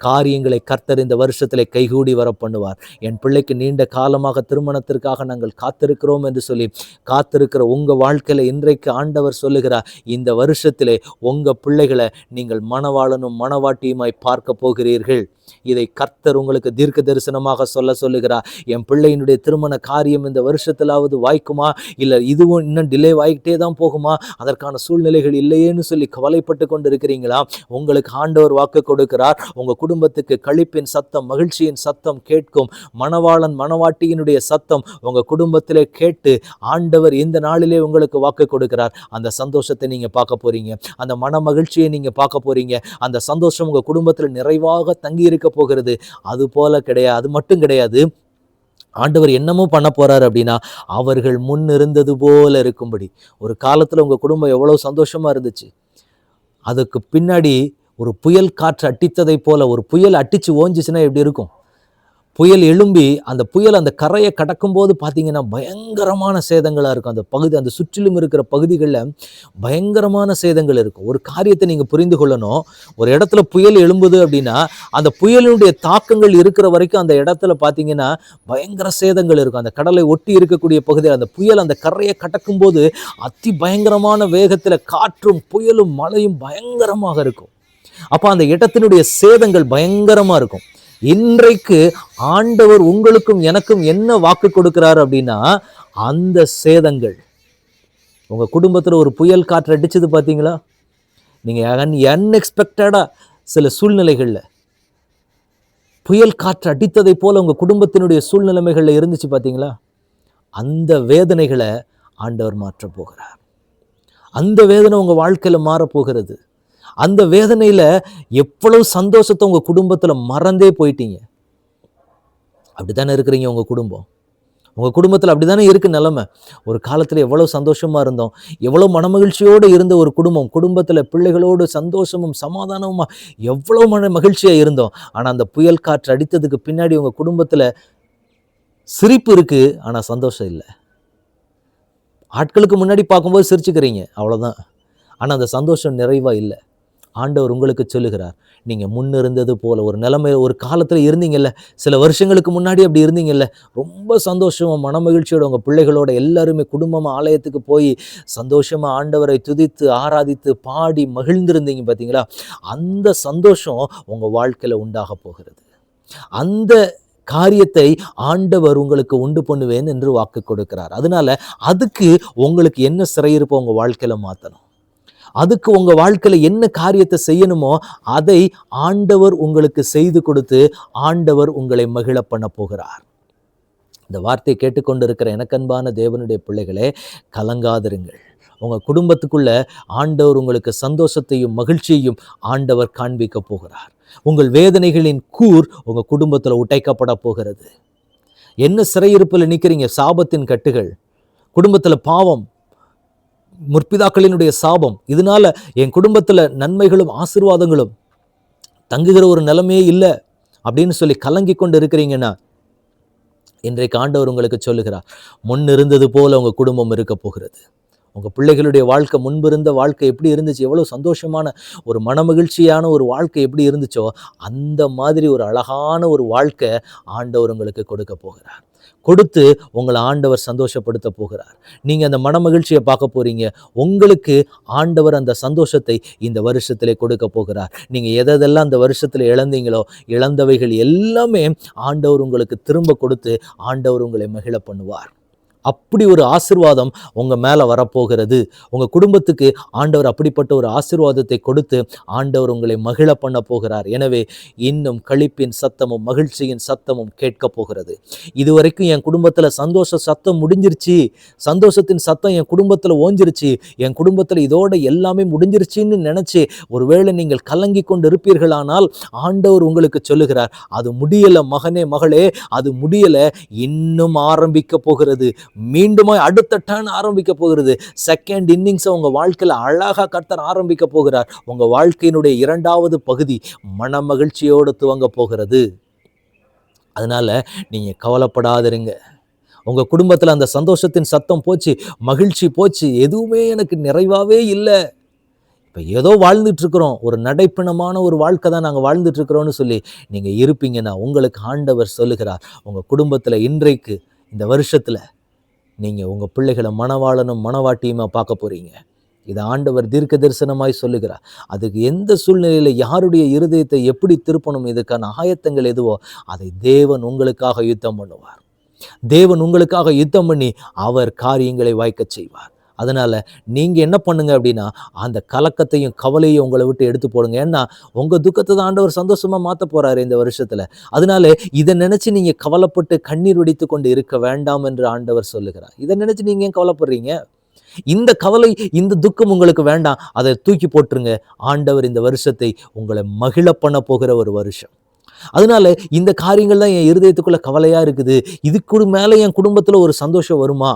காரியங்களை கர்த்தர் இந்த வருஷத்திலே கைகூடி வர பண்ணுவார். என் பிள்ளைக்கு நீண்ட காலமாக திருமணத்திற்காக நாங்கள் காத்திருக்கிறோம் என்று சொல்லி காத்திருக்கிற உங்க வாழ்க்கையில இன்றைக்கு ஆண்டவர் சொல்லுகிறார், இந்த வருஷத்திலே உங்க பிள்ளைகளை நீங்கள் மணவாளனும் மணவாட்டியுமாய் பார்க்க போகிறீர்கள். இதை கர்த்தர் உங்களுக்கு தீர்க்க தரிசனமாக சொல்லுகிறார். என் பிள்ளையினுடைய திருமண காரியம் இந்த வருஷத்திலாவது வாய்க்குமா, இல்லை இதுவும் இன்னும் டிலே ஆகிட்டே தான் போகுமா, அதற்கான சூழ்நிலைகள் இல்லையேன்னு சொல்லி கவலைப்பட்டு கொண்டு இருக்கிறீங்களா? உங்களுக்கு ஆண்டவர் வாக்கு கொடுக்கிறார். உங்க குடும்பத்துக்கு களிப்பின் சத்தம் மகிழ்ச்சியின் சத்தம் கேட்கும். மணவாளன் மணவாட்டியினுடைய சத்தம் உங்க குடும்பத்திலே கேட்டு ஆண்டவர் இந்த நாளிலே உங்களுக்கு வாக்கு கொடுக்கிறார். அந்த சந்தோஷத்தை நீங்க பார்க்க போறீங்க, அந்த மன மகிழ்ச்சியை நீங்க பார்க்க போறீங்க. அந்த சந்தோஷம் உங்க குடும்பத்தில் நிறைவாக தங்கி இருக்க போகிறது. அது போல கிடையாது, அது மட்டும் கிடையாது, ஆண்டவர் என்னமோ பண்ண போறாரு அப்படின்னா, அவர்கள் முன் இருந்தது போல இருக்கும்படி. ஒரு காலத்துல உங்க குடும்பம் எவ்வளவு சந்தோஷமா இருந்துச்சு, அதுக்கு பின்னாடி ஒரு புயல் காற்று அடித்ததை போல, ஒரு புயல் அடிச்சு ஓஞ்சிச்சுன்னா எப்படி இருக்கும்? புயல் எழும்பி அந்த புயல் அந்த கரையை கடக்கும்போது பார்த்தீங்கன்னா பயங்கரமான சேதங்களா இருக்கும். அந்த பகுதி, அந்த சுற்றிலும் இருக்கிற பகுதிகளில் பயங்கரமான சேதங்கள் இருக்கும். ஒரு காரியத்தை நீங்க புரிந்து கொள்ளணும். ஒரு இடத்துல புயல் எழும்புது அப்படின்னா, அந்த புயலினுடைய தாக்கங்கள் இருக்கிற வரைக்கும் அந்த இடத்துல பார்த்தீங்கன்னா பயங்கர சேதங்கள் இருக்கும். அந்த கடலை ஒட்டி இருக்கக்கூடிய பகுதியில் அந்த புயல் அந்த கரையை கடக்கும்போது அதி பயங்கரமான வேகத்தில் காற்றும் புயலும் மழையும் பயங்கரமாக இருக்கும். அப்போ அந்த இடத்தினுடைய சேதங்கள் பயங்கரமா இருக்கும். இன்றைக்கு ஆண்டவர் உங்களுக்கும் எனக்கும் என்ன வாக்கு கொடுக்கிறார் அப்படின்னா, அந்த சேதங்கள் உங்க குடும்பத்துல ஒரு புயல் காற்று அடிச்சது பார்த்தீங்களா? நீங்க அன்எக்ஸ்பெக்டடா சில சூழ்நிலைகள்ல புயல் காற்று அடித்ததை போல உங்க குடும்பத்தினுடைய சூழ்நிலைமைகள்ல இருந்துச்சு பார்த்தீங்களா? அந்த வேதனைகளை ஆண்டவர் மாற்றப் போகிறார். அந்த வேதனை உங்க வாழ்க்கையில மாறப்போகிறது. அந்த வேதனையில எவ்வளவு சந்தோஷத்தை உங்க குடும்பத்துல மறந்தே போயிட்டீங்க. அப்படித்தானே இருக்கிறீங்க உங்க குடும்பம். உங்க குடும்பத்துல அப்படித்தானே இருக்கு நிலைமை. ஒரு காலத்துல எவ்வளவு சந்தோஷமா இருந்தோம், எவ்வளவு மனமகிழ்ச்சியோடு இருந்த ஒரு குடும்பம், குடும்பத்துல பிள்ளைகளோடு சந்தோஷமும் சமாதானமுமா எவ்வளவு மகிழ்ச்சியா இருந்தோம். ஆனா அந்த புயல் காற்று அடித்ததுக்கு பின்னாடி உங்க குடும்பத்துல சிரிப்பு இருக்கு, ஆனா சந்தோஷம் இல்லை. ஆட்களுக்கு முன்னாடி பார்க்கும்போது சிரிச்சுக்கிறீங்க, அவ்வளவுதான். ஆனா அந்த சந்தோஷம் நிறைவா இல்லை. ஆண்டவர் உங்களுக்கு சொல்லுகிறார், நீங்க முன்ன இருந்தது போல ஒரு நிலைமை, ஒரு காலத்துல இருந்தீங்கல்ல, சில வருஷங்களுக்கு முன்னாடி அப்படி இருந்தீங்கல்ல, ரொம்ப சந்தோஷமா மனமகிழ்ச்சியோட உங்க பிள்ளைகளோட எல்லாருமே குடும்பமா ஆலயத்துக்கு போய் சந்தோஷமா ஆண்டவரை துதித்து ஆராதித்து பாடி மகிழ்ந்திருந்தீங்க பார்த்தீங்களா? அந்த சந்தோஷம் உங்க வாழ்க்கையில உண்டாக போகிறது. அந்த காரியத்தை ஆண்டவர் உங்களுக்கு உண்டு பண்ணுவேன் என்று வாக்கு கொடுக்கிறார். அதனால அதுக்கு உங்களுக்கு என்ன சிறையிருப்போ உங்க வாழ்க்கையில மாத்தணும். அதுக்கு உங்க வாழ்க்கையில என்ன காரியத்தை செய்யணுமோ அதை ஆண்டவர் உங்களுக்கு செய்து கொடுத்து ஆண்டவர் உங்களை மகிழ பண்ண போகிறார். இந்த வார்த்தையை கேட்டுக்கொண்டு இருக்கிற எனக்கன்பான தேவனுடைய பிள்ளைகளே, கலங்காதிருங்கள். உங்க குடும்பத்துக்குள்ள ஆண்டவர் உங்களுக்கு சந்தோஷத்தையும் மகிழ்ச்சியையும் ஆண்டவர் காண்பிக்க போகிறார். உங்கள் வேதனைகளின் கூர் உங்க குடும்பத்துல உடைக்கப்பட போகிறது. என்ன சிறையிருப்பில் நிற்கிறீங்க? சாபத்தின் கட்டுகள், குடும்பத்துல பாவம், முற்பிதாக்களினுடைய சாபம், இதனால என் குடும்பத்துல நன்மைகளும் ஆசீர்வாதங்களும் தங்குகிற ஒரு நிலைமையே இல்லை அப்படின்னு சொல்லி கலங்கி கொண்டு இருக்கிறீங்கன்னா, இன்றைக்கு ஆண்டவர் உங்களுக்கு சொல்லுகிறார், முன் இருந்தது போல உங்க குடும்பம் இருக்க போகிறது. உங்க பிள்ளைகளுடைய வாழ்க்கை, முன்பு இருந்த வாழ்க்கை எப்படி இருந்துச்சு, எவ்வளவு சந்தோஷமான ஒரு மனமகிழ்ச்சியான ஒரு வாழ்க்கை எப்படி இருந்துச்சோ அந்த மாதிரி ஒரு அழகான ஒரு வாழ்க்கை ஆண்டவர் உங்களுக்கு கொடுக்க போகிறார். கொடுத்து உங்களை ஆண்டவர் சந்தோஷப்படுத்த போகிறார். நீங்க அந்த மனமகிழ்ச்சியை பார்க்க போறீங்க. உங்களுக்கு ஆண்டவர் அந்த சந்தோஷத்தை இந்த வருஷத்திலே கொடுக்க போகிறார். நீங்க எதெல்லாம் அந்த வருஷத்துல இழந்தீங்களோ, இழந்தவைகள் எல்லாமே ஆண்டவர் உங்களுக்கு திரும்ப கொடுத்து ஆண்டவர் உங்களை மகிழ பண்ணுவார். அப்படி ஒரு ஆசீர்வாதம் உங்க மேல வரப்போகிறது. உங்க குடும்பத்துக்கு ஆண்டவர் அப்படிப்பட்ட ஒரு ஆசீர்வாதத்தை கொடுத்து ஆண்டவர் உங்களை மகிழ பண்ண போகிறார். எனவே இன்னும் களிப்பின் சத்தமும் மகிழ்ச்சியின் சத்தமும் கேட்க போகிறது. இதுவரைக்கும் என் குடும்பத்துல சந்தோஷ சத்தம் முடிஞ்சிருச்சு, சந்தோஷத்தின் சத்தம் என் குடும்பத்துல ஓஞ்சிருச்சு, என் குடும்பத்துல இதோட எல்லாமே முடிஞ்சிருச்சுன்னு நினைச்சு ஒருவேளை நீங்கள் கலங்கி கொண்டு இருப்பீர்களானால் ஆண்டவர் உங்களுக்கு சொல்லுகிறார், அது முடியல மகனே மகளே, அது முடியல, இன்னும் ஆரம்பிக்க போகிறது. மீண்டும் அடுத்த டர்ன் ஆரம்பிக்க போகிறது. செகண்ட் இன்னிங்ஸ் உங்க வாழ்க்கையில அழகா கர்த்தர் ஆரம்பிக்க போகிறார். உங்க வாழ்க்கையினுடைய இரண்டாவது பகுதி மன மகிழ்ச்சியோடு துவங்க போகிறது. அதனால நீங்க கவலைப்படாதிருங்க. உங்க குடும்பத்துல அந்த சந்தோஷத்தின் சத்தம் போச்சு, மகிழ்ச்சி போச்சு, எதுவுமே எனக்கு நிறைவாவே இல்லை, இப்போ ஏதோ வாழ்ந்துட்டு இருக்கிறோம், ஒரு நடைப்பிணமான ஒரு வாழ்க்கை தான் நாங்கள் வாழ்ந்துட்டு இருக்கிறோம்னு சொல்லி நீங்க இருப்பீங்கன்னா, உங்களுக்கு ஆண்டவர் சொல்லுகிறார், உங்க குடும்பத்துல இன்றைக்கு இந்த வருஷத்துல நீங்க உங்க பிள்ளைகளை மணவாளனும் மணவாட்டியுமா பார்க்க போறீங்க. இதை ஆண்டவர் தீர்க்க தரிசனமாய் சொல்லுகிறார். அதுக்கு எந்த சூழ்நிலையில யாருடைய இருதயத்தை எப்படி திருப்பணும், இதுக்கான ஆயத்தங்கள் எதுவோ அதை தேவன் உங்களுக்காக யுத்தம் பண்ணுவார். தேவன் உங்களுக்காக யுத்தம் பண்ணி அவர் காரியங்களை வாய்க்க செய்வார். அதனால நீங்க என்ன பண்ணுங்க அப்படின்னா, அந்த கலக்கத்தையும் கவலையும் உங்களை விட்டு எடுத்து போடுங்க. ஏன்னா உங்க துக்கத்தை தான் ஆண்டவர் சந்தோஷமா மாத்த போறாரு இந்த வருஷத்துல. அதனால இதை நினைச்சு நீங்க கவலைப்பட்டு கண்ணீர் வடித்து கொண்டு இருக்க வேண்டாம் என்று ஆண்டவர் சொல்லுகிறார். இதை நினைச்சு நீங்க ஏன் கவலைப்படுறீங்க? இந்த கவலை, இந்த துக்கம் உங்களுக்கு வேண்டாம், அதை தூக்கி போட்டுருங்க. ஆண்டவர் இந்த வருஷத்தை உங்களை மகிழ பண்ண போகிற ஒரு வருஷம். அதனால இந்த காரியங்கள் தான் என் இருதயத்துக்குள்ள கவலையா இருக்குது. இதுக்கு மேல என் குடும்பத்துல ஒரு சந்தோஷம் வருமா,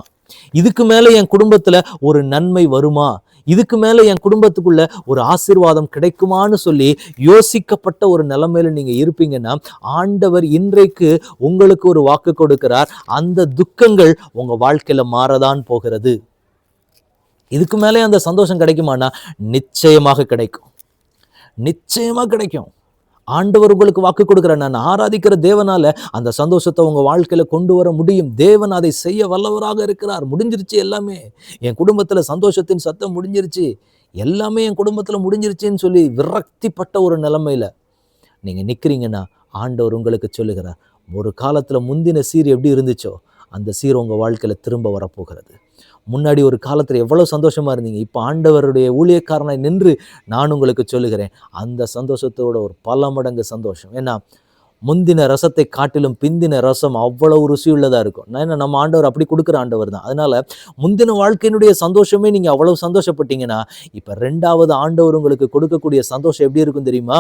இதுக்கு மேல என் குடும்பத்துல ஒரு நன்மை வருமா, இதுக்கு மேலே என் குடும்பத்துக்குள்ள ஒரு ஆசீர்வாதம் கிடைக்குமான்னு சொல்லி யோசிக்கப்பட்ட ஒரு நிலைமையில நீங்க இருப்பீங்கன்னா, ஆண்டவர் இன்றைக்கு உங்களுக்கு ஒரு வாக்கு கொடுக்கிறார். அந்த துக்கங்கள் உங்க வாழ்க்கையில மாறதான் போகிறது. இதுக்கு மேலே அந்த சந்தோஷம் கிடைக்குமானா, நிச்சயமாக கிடைக்கும், நிச்சயமா கிடைக்கும். ஆண்டவர் உங்களுக்கு வாக்கு கொடுக்கிறார். நான் ஆராதிக்கிற தேவனால அந்த சந்தோஷத்தை உங்க வாழ்க்கையில கொண்டு வர முடியும். தேவன் அதை செய்ய வல்லவராக இருக்கிறார். முடிஞ்சிருச்சு எல்லாமே. என் குடும்பத்துல சந்தோஷத்தின் சத்தம் முடிஞ்சிருச்சு, எல்லாமே என் குடும்பத்துல முடிஞ்சிருச்சுன்னு சொல்லி விரக்திப்பட்ட ஒரு நிலைமையில நீங்க நிக்கிறீங்கன்னா, ஆண்டவர் உங்களுக்கு சொல்லுகிறார், ஒரு காலத்துல முந்தின சீர் எப்படி இருந்துச்சோ அந்த சீர் உங்க வாழ்க்கையில திரும்ப வரப்போகிறது. முன்னாடி ஒரு காலத்துல எவ்வளவு சந்தோஷமா இருந்தீங்க, இப்ப ஆண்டவருடைய ஊழியக்காரனாய் நின்று நான் உங்களுக்கு சொல்லுகிறேன், அந்த சந்தோஷத்தோட ஒரு பல மடங்கு சந்தோஷம். ஏன்னா, முந்தின ரசத்தை காட்டிலும் பிந்தின ரசம் அவ்வளவு ருசியுள்ளதா இருக்கும். ஏன்னா நம்ம ஆண்டவர் அப்படி கொடுக்குற ஆண்டவர் தான். அதனால முந்தின வாழ்க்கையினுடைய சந்தோஷமே நீங்க அவ்வளவு சந்தோஷப்பட்டீங்கன்னா, இப்ப 2வது ஆண்டவர் உங்களுக்கு கொடுக்கக்கூடிய சந்தோஷம் எப்படி இருக்கும் தெரியுமா?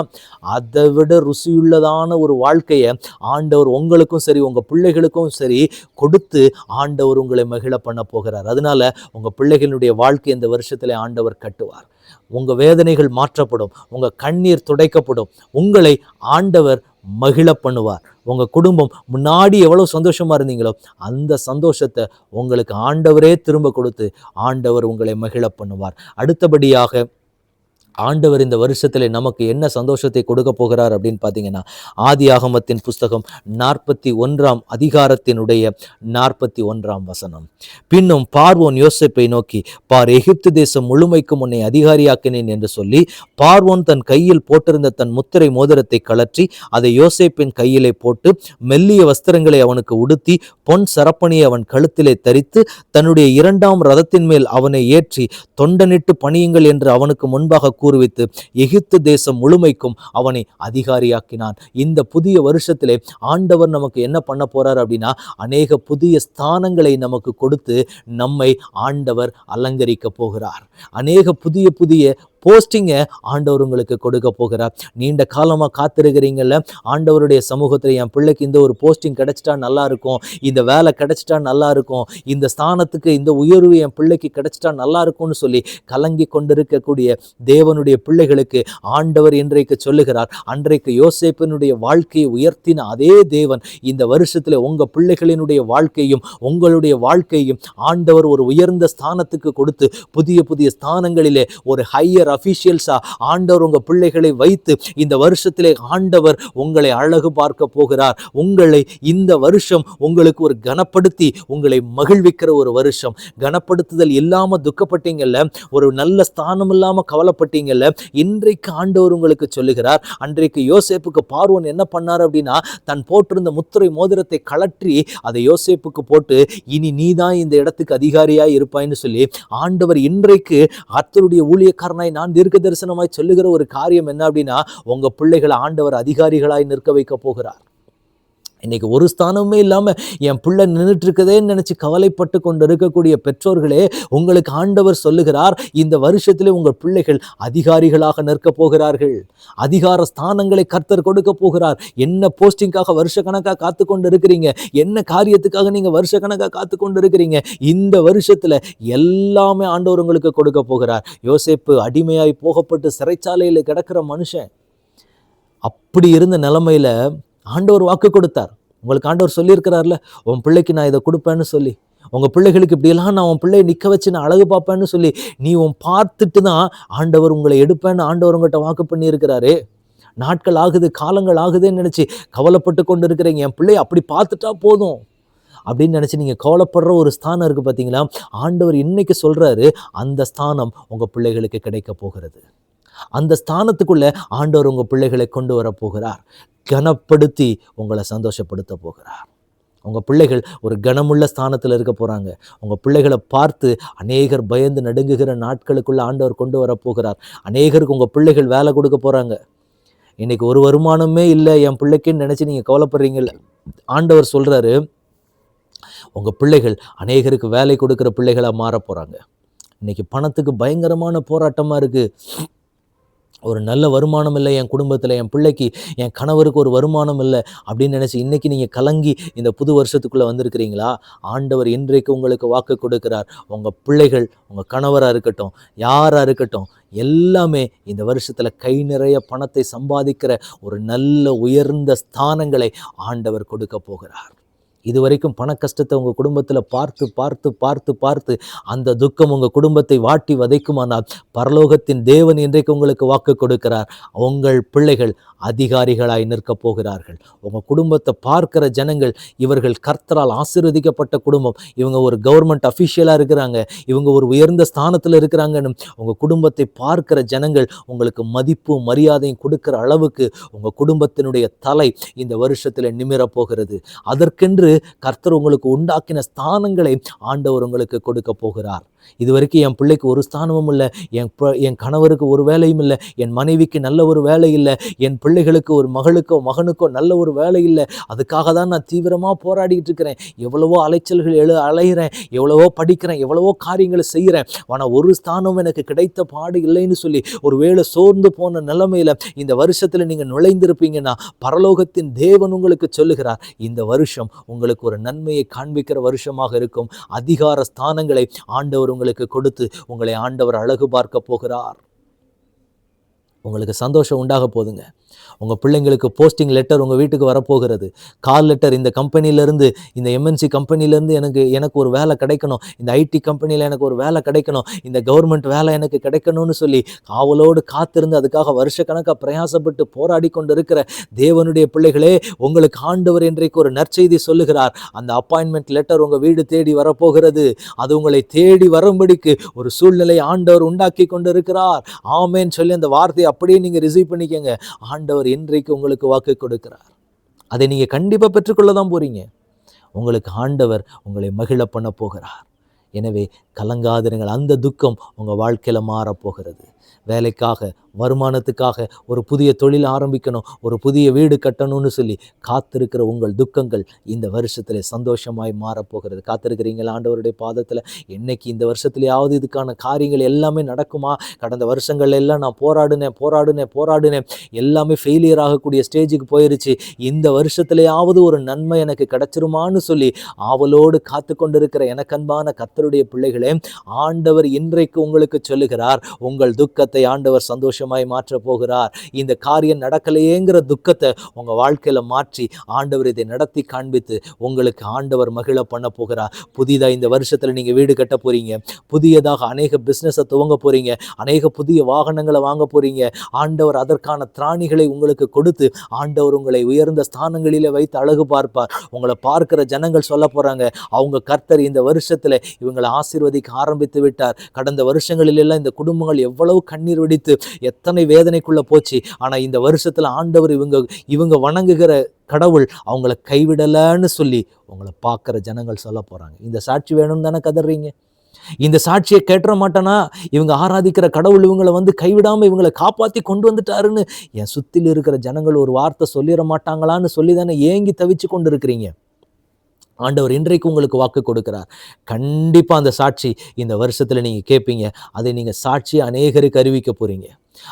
அதை விட ருசியுள்ளதான ஒரு வாழ்க்கையை ஆண்டவர் உங்களுக்கும் சரி, உங்க பிள்ளைகளுக்கும் சரி கொடுத்து ஆண்டவர் உங்களை மகிழ பண்ண போகிறார். அதனால உங்க பிள்ளைகளுடைய வாழ்க்கை இந்த வருஷத்துல ஆண்டவர் கட்டுவார். உங்க வேதனைகள் மாற்றப்படும், உங்க கண்ணீர் துடைக்கப்படும், உங்களை ஆண்டவர் மகிழ பண்ணுவார். உங்க குடும்பம் முன்னாடி எவ்வளவு சந்தோஷமா இருந்தீங்களோ அந்த சந்தோஷத்தை உங்களுக்கு ஆண்டவரே திரும்ப கொடுத்து ஆண்டவர் உங்களை மகிழ பண்ணுவார். அடுத்தபடியாக ஆண்டவர் இந்த வருஷத்துல நமக்கு என்ன சந்தோஷத்தை கொடுக்க போகிறார் அப்படின்னு பார்த்தீங்கன்னா, ஆதியாகமத்தின் புஸ்தகம் 41ஆம் அதிகாரத்தினுடைய 41ஆம் வசனம். பின்னும் பார்வோன் யோசேப்பை நோக்கி, பார், எகிப்து தேசம் முழுமைக்கும் உன்னை அதிகாரியாக்கினேன் என்று சொல்லி, பார்வோன் தன் கையில் போட்டிருந்த தன் முத்திரை மோதிரத்தை கழற்றி அதை யோசேப்பின் கையிலே போட்டு மெல்லிய வஸ்திரங்களை அவனுக்கு உடுத்தி பொன் சரப்பணியை அவன் கழுத்திலே தரித்து தன்னுடைய 2ஆம் ரதத்தின் மேல் அவனை ஏற்றி தொண்டனிட்டு பணியுங்கள் என்று அவனுக்கு முன்பாக கூறுவித்து எகிப்து தேசம் முழுமைக்கும் அவனை அதிகாரியாக்கினான். இந்த புதிய வருஷத்திலே ஆண்டவர் நமக்கு என்ன பண்ண போறார் அப்படின்னா, அநேக புதிய ஸ்தானங்களை நமக்கு கொடுத்து நம்மை ஆண்டவர் அலங்கரிக்க போகிறார். அநேக புதிய புதிய போஸ்டிங்க ஆண்டவர் உங்களுக்கு கொடுக்க போகிறார். நீண்ட காலமா காத்திருக்கிறீங்கல்ல, ஆண்டவருடைய சமூகத்தில் என் பிள்ளைக்கு இந்த ஒரு போஸ்டிங் கிடைச்சிட்டா நல்லா இருக்கும், இந்த வேலை கிடைச்சிட்டா நல்லா இருக்கும், இந்த ஸ்தானத்துக்கு இந்த உயர்வு என் பிள்ளைக்கு கிடைச்சிட்டா நல்லா இருக்கும்னு சொல்லி கலங்கி கொண்டிருக்கக்கூடிய தேவனுடைய பிள்ளைகளுக்கு ஆண்டவர் இன்றைக்கு சொல்லுகிறார், அன்றைக்கு யோசேப்பினுடைய வாழ்க்கையை உயர்த்தின அதே தேவன் இந்த வருஷத்துல உங்க பிள்ளைகளினுடைய வாழ்க்கையும் உங்களுடைய வாழ்க்கையும் ஆண்டவர் ஒரு உயர்ந்த ஸ்தானத்துக்கு கொடுத்து புதிய புதிய ஸ்தானங்களிலே ஒரு ஹையர் அபிஷியல்ஸா ஆண்டவர் உங்க பிள்ளைகளை வைத்து இந்த வருஷத்திலே ஆண்டவர் உங்களை அழகு பார்க்க போகிறார். உங்களை இந்த வருஷம் உங்களுக்கு ஒரு கனப்படுத்தி உங்களை மகிழ்விக்கிற ஒரு வருஷம். கனப்படுத்துதல் இல்லாம துக்கப்பட்டீங்கல்ல, ஒரு நல்ல ஸ்தானம் இல்லாம கவலைப்பட்டீங்கல்ல, இன்றைக்கு ஆண்டவர் உங்களுக்கு சொல்லுகிறார், அன்றைக்கு யோசேப்புக்கு பார்வோன் என்ன பண்ணார் அப்படின்னா, தன் போட்டிருந்த முத்திரை மோதிரத்தை கழற்றி அதை யோசேப்புக்கு போட்டு இனி நீதான் இந்த இடத்துக்கு அதிகாரியாய் இருப்பாய்ன்னு சொல்லி ஆண்டவர் இன்றைக்கு கர்த்தருடைய ஊழியக்காரனாய் நான் தீர்க்க தரிசனமாய் சொல்லுகிற ஒரு காரியம் என்ன அப்படின்னா, உங்க பிள்ளைகளை ஆண்டவர் அதிகாரிகளாய் நிற்க வைக்க போகிறார். இன்னைக்கு ஒரு ஸ்தானமே இல்லாம என் பிள்ளை நின்றுட்டு இருக்கதேன்னு நினைச்சு கவலைப்பட்டு கொண்டு இருக்கக்கூடிய பெற்றோர்களே, உங்களுக்கு ஆண்டவர் சொல்லுகிறார், இந்த வருஷத்திலே உங்கள் பிள்ளைகள் அதிகாரிகளாக நிற்க போகிறார்கள். அதிகார ஸ்தானங்களை கர்த்தர் கொடுக்க போகிறார். என்ன போஸ்டிங்காக வருஷ கணக்காக காத்து கொண்டு இருக்கிறீங்க, என்ன காரியத்துக்காக நீங்க வருஷ கணக்காக காத்து கொண்டு இருக்கிறீங்க, இந்த வருஷத்துல எல்லாமே ஆண்டவர் உங்களுக்கு கொடுக்க போகிறார். யோசேப்பு அடிமையாய் போகப்பட்டு சிறைச்சாலையில் கிடக்கிற மனுஷன், அப்படி இருந்த நிலைமையில ஆண்டவர் வாக்கு கொடுத்தார். உங்களுக்கு ஆண்டவர் சொல்லியிருக்கிறார்ல, உன் பிள்ளைக்கு நான் இதை கொடுப்பேன்னு சொல்லி, உங்க பிள்ளைகளுக்கு இப்படியெல்லாம் நான் உன் பிள்ளையை நிற்க வச்சு நான் அழகு பார்ப்பேன்னு சொல்லி, நீ உன் பார்த்துட்டு தான் ஆண்டவர் உங்களை எடுப்பேன்னு ஆண்டவர் உங்கள்கிட்ட வாக்கு பண்ணி இருக்கிறாரு. நாட்கள் ஆகுது, காலங்கள் ஆகுதுன்னு நினைச்சு கவலைப்பட்டு கொண்டு இருக்கிறீங்க. என் பிள்ளையை அப்படி பார்த்துட்டா போதும் அப்படின்னு நினைச்சு நீங்க கவலைப்படுற ஒரு ஸ்தானம் இருக்கு பார்த்தீங்களா, ஆண்டவர் இன்னைக்கு சொல்றாரு, அந்த ஸ்தானம் உங்க பிள்ளைகளுக்கு கிடைக்க போகிறது. அந்த ஸ்தானத்துக்குள்ள ஆண்டவர் உங்க பிள்ளைகளை கொண்டு வர போகிறார். கனப்படுத்தி உங்களை சந்தோஷப்படுத்த போகிறார். உங்க பிள்ளைகள் ஒரு கனமுள்ள ஸ்தானத்தில் இருக்க போறாங்க. உங்க பிள்ளைகளை பார்த்து அநேகர் பயந்து நடுங்குகிற நாட்களுக்குள்ள ஆண்டவர் கொண்டு வர போகிறார். அநேகருக்கு உங்க பிள்ளைகள் வேலை கொடுக்க போறாங்க. இன்னைக்கு ஒரு வருமானமே இல்லை என் பிள்ளைக்குன்னு நினைச்சு நீங்க கவலைப்படுறீங்கல்ல, ஆண்டவர் சொல்றாரு, உங்க பிள்ளைகள் அநேகருக்கு வேலை கொடுக்கிற பிள்ளைகளா மாற போறாங்க. இன்னைக்கு பணத்துக்கு பயங்கரமான போராட்டமா இருக்கு. ஒரு நல்ல வருமானம் இல்லை என் குடும்பத்தில், என் பிள்ளைக்கு, என் கணவருக்கு ஒரு வருமானம் இல்லை அப்படின்னு நினச்சி இன்றைக்கி நீங்கள் கலங்கி இந்த புது வருஷத்துக்குள்ளே வந்திருக்கிறீங்களா? ஆண்டவர் இன்றைக்கு உங்களுக்கு வாக்கு கொடுக்கிறார். உங்கள் பிள்ளைகள், உங்கள் கணவராக இருக்கட்டும், யாராக இருக்கட்டும், எல்லாமே இந்த வருஷத்தில் கை நிறைய பணத்தை சம்பாதிக்கிற ஒரு நல்ல உயர்ந்த ஸ்தானங்களை ஆண்டவர் கொடுக்க போகிறார். இதுவரைக்கும் பண கஷ்டத்தை உங்கள் குடும்பத்தில் பார்த்து பார்த்து பார்த்து பார்த்து அந்த துக்கம் உங்கள் குடும்பத்தை வாட்டி வதைக்குமானால், பரலோகத்தின் தேவன் இன்றைக்கு உங்களுக்கு வாக்கு கொடுக்கிறார். உங்கள் பிள்ளைகள் அதிகாரிகளாய் நிற்கப் போகிறார்கள். உங்கள் குடும்பத்தை பார்க்கிற ஜனங்கள், இவர்கள் கர்த்தரால் ஆசீர்வதிக்கப்பட்ட குடும்பம், இவங்க ஒரு கவர்மெண்ட் அஃபிஷியலாக இருக்கிறாங்க, இவங்க ஒரு உயர்ந்த ஸ்தானத்தில் இருக்கிறாங்கன்னு உங்கள் குடும்பத்தை பார்க்கிற ஜனங்கள் உங்களுக்கு மதிப்பும் மரியாதையும் கொடுக்கிற அளவுக்கு உங்கள் குடும்பத்தினுடைய தலை இந்த வருஷத்தில் நிமிரப் போகிறது. அதற்கென்று கர்த்தர் உங்களுக்கு உண்டாக்கின ஸ்தானங்களை ஆண்டவர் உங்களுக்கு கொடுக்க போகிறார். இதுவரைக்கும் என் பிள்ளைக்கு ஒரு ஸ்தானமும் இல்லை, என் கணவருக்கு ஒரு வேலையும் இல்லை, என் மனைவிக்கு நல்ல ஒரு வேலை இல்லை, என் பிள்ளைகளுக்கு ஒரு மகளுக்கோ மகனுக்கோ நல்ல ஒரு வேலை இல்லை, அதுக்காக தான் நான் தீவிரமாக போராடிட்டு இருக்கிறேன், எவ்வளவோ அலைச்சல்கள் அலைகிறேன், எவ்வளவோ படிக்கிறேன், எவ்வளவோ காரியங்களை செய்கிறேன், ஆனால் ஒரு ஸ்தானம் எனக்கு கிடைத்த பாடு இல்லைன்னு சொல்லி ஒருவேளை சோர்ந்து போன நிலைமையில் இந்த வருஷத்தில் நீங்கள் நுழைந்திருப்பீங்கன்னா, பரலோகத்தின் தேவன் உங்களுக்கு சொல்லுகிறார், இந்த வருஷம் உங்களுக்கு ஒரு நன்மையை காண்பிக்கிற வருஷமாக இருக்கும். அதிகார ஸ்தானங்களை ஆண்டவர் உங்களுக்கு கொடுத்து உங்களை ஆண்டவர் அழகு பார்க்க போகிறார். உங்களுக்கு சந்தோஷம் உண்டாக போதுங்க. உங்கள் பிள்ளைங்களுக்கு போஸ்டிங் லெட்டர் உங்கள் வீட்டுக்கு வரப்போகிறது. கால் லெட்டர், இந்த கம்பெனிலேருந்து, இந்த எம்என்சி கம்பெனிலேருந்து எனக்கு ஒரு வேலை கிடைக்கணும், இந்த ஐடி கம்பெனியில் எனக்கு ஒரு வேலை கிடைக்கணும், இந்த கவர்மெண்ட் வேலை எனக்கு கிடைக்கணும்னு சொல்லி ஆவலோடு காத்திருந்து அதுக்காக வருஷக்கணக்காக பிரயாசப்பட்டு போராடி கொண்டு இருக்கிற தேவனுடைய பிள்ளைகளே, உங்களுக்கு ஆண்டவர் இன்றைக்கு ஒரு நற்செய்தி சொல்லுகிறார். அந்த அப்பாயின்மெண்ட் லெட்டர் உங்கள் வீடு தேடி வரப்போகிறது. அது உங்களை தேடி வரும்படிக்கு ஒரு சூழ்நிலை ஆண்டவர் உண்டாக்கி கொண்டு இருக்கிறார். ஆமேன்னு சொல்லி அந்த வார்த்தையை அப்படியே நீங்கள் ரிசீவ் பண்ணிக்கங்க. ஆண்டவர் இன்றைக்கு உங்களுக்கு வாக்கு கொடுக்கிறார். அதை நீங்க கண்டிப்பா பெற்றுக்கொள்ள தான் போறீங்க. உங்களுக்கு ஆண்டவர் உங்களை மகிழ பண்ண போகிறார். எனவே கலங்காதிருங்கள். அந்த துக்கம் உங்க வாழ்க்கையில மாறப்போகிறது. வேலைக்காக, வருமானத்துக்காக, ஒரு புதிய தொழில் ஆரம்பிக்கணும், ஒரு புதிய வீடு கட்டணும்னு சொல்லி காத்திருக்கிற உங்கள் துக்கங்கள் இந்த வருஷத்துல சந்தோஷமாய் மாறப்போகிறது. காத்திருக்கிறீங்களா ஆண்டவருடைய பாதத்துல? என்னைக்கு இந்த வருஷத்துலயாவது இதுக்கான காரியங்கள் எல்லாமே நடக்குமா? கடந்த வருஷங்கள்ல எல்லாம் நான் போராடினேன், எல்லாமே ஃபெயிலியர் ஆகக்கூடிய ஸ்டேஜுக்கு போயிருச்சு. இந்த வருஷத்துலயாவது ஒரு நன்மை எனக்கு கிடைச்சிருமான்னு சொல்லி ஆவலோடு காத்து கொண்டிருக்கிற எனக்கு அன்பான கர்த்தருடைய பிள்ளைகளே, ஆண்டவர் இன்றைக்கு உங்களுக்கு சொல்லுகிறார், உங்கள் துக்கத்தை ஆண்டவர் சந்தோஷமாய் மாற்ற போகிறார். இந்த காரியம் நடக்கலையேங்கிற துக்கத்தை உங்க வாழ்க்கையில மாற்றி ஆண்டவர் இதை நடத்தி காண்பித்து உங்களுக்கு ஆண்டவர் மகிழ பண்ண போகிறார். புதிதா இந்த வருஷத்துல நீங்க வீடு கட்ட போறீங்க, புதியதாக அநேக பிசினஸை துவங்க போறீங்க, அநேக புதிய வாகனங்களை வாங்க போறீங்க. ஆண்டவர் அதற்கான திராணிகளை உங்களுக்கு கொடுத்து ஆண்டவர் உங்களை உயர்ந்த ஸ்தானங்களிலே வைத்து அழகு பார்ப்பார். உங்களை பார்க்கிற ஜனங்கள் சொல்ல போறாங்க, அவங்க கர்த்தர் இந்த வருஷத்துல இவங்களை ஆசீர்வதிக்க ஆரம்பித்து விட்டார். கடந்த வருஷங்களிலெல்லாம் இந்த குடும்பங்கள் எவ்வளவு கண்ணீர் வெடித்து எத்தனை வேதனைக்குள்ள போச்சு. ஆனா இந்த வருஷத்துல ஆண்டவர் இவங்க வணங்குகிற கடவுள் அவங்கள கைவிடலன்னு சொல்லி உங்களை பார்க்கிற ஜனங்கள் சொல்ல போறாங்க. இந்த சாட்சி வேணும்னு தானே கதறீங்க? இந்த சாட்சியை கேட்ட மாட்டானா? இவங்க ஆராதிக்கிற கடவுள் இவங்களை கைவிடாம இவங்களை காப்பாத்தி கொண்டு வந்துட்டாருன்னு என் சுத்தில இருக்கிற ஜனங்கள் ஒரு வார்த்தை சொல்லிட மாட்டாங்களான்னு சொல்லி தானே ஏங்கி தவிச்சு கொண்டு இருக்கிறீங்க. ஆண்டவர் இன்றைக்கு உங்களுக்கு வாக்கு கொடுக்கிறார். கண்டிப்பா அந்த சாட்சி இந்த வருஷத்துல நீங்க கேட்பீங்க. அதை நீங்க சாட்சி அநேகருக்கு அறிவிக்க போறீங்க.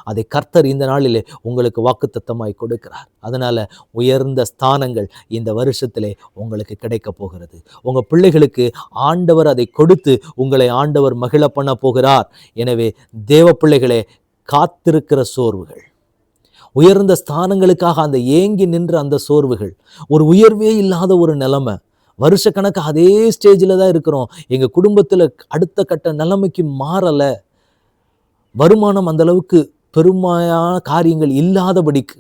அதை கர்த்தர் இந்த நாளிலே உங்களுக்கு வாக்குத்தத்தமாய் கொடுக்கிறார். அதனால உயர்ந்த ஸ்தானங்கள் இந்த வருஷத்திலே உங்களுக்கு கிடைக்க போகிறது. உங்க பிள்ளைகளுக்கு ஆண்டவர் அதை கொடுத்து உங்களை ஆண்டவர் மகிழ பண்ண போகிறார். எனவே தேவ பிள்ளைகளே, காத்திருக்கிற சோர்வுகள், உயர்ந்த ஸ்தானங்களுக்காக அந்த ஏங்கி நின்ற அந்த சோர்வுகள், ஒரு உயர்வே இல்லாத ஒரு நிலைமை, வருஷக்கணக்கு அதே ஸ்டேஜில் தான் இருக்கிறோம், எங்கள் குடும்பத்தில் அடுத்த கட்ட நிலைமைக்கு மாறலை, வருமானம் அந்த அளவுக்கு பெருமையான காரியங்கள் இல்லாதபடிக்கு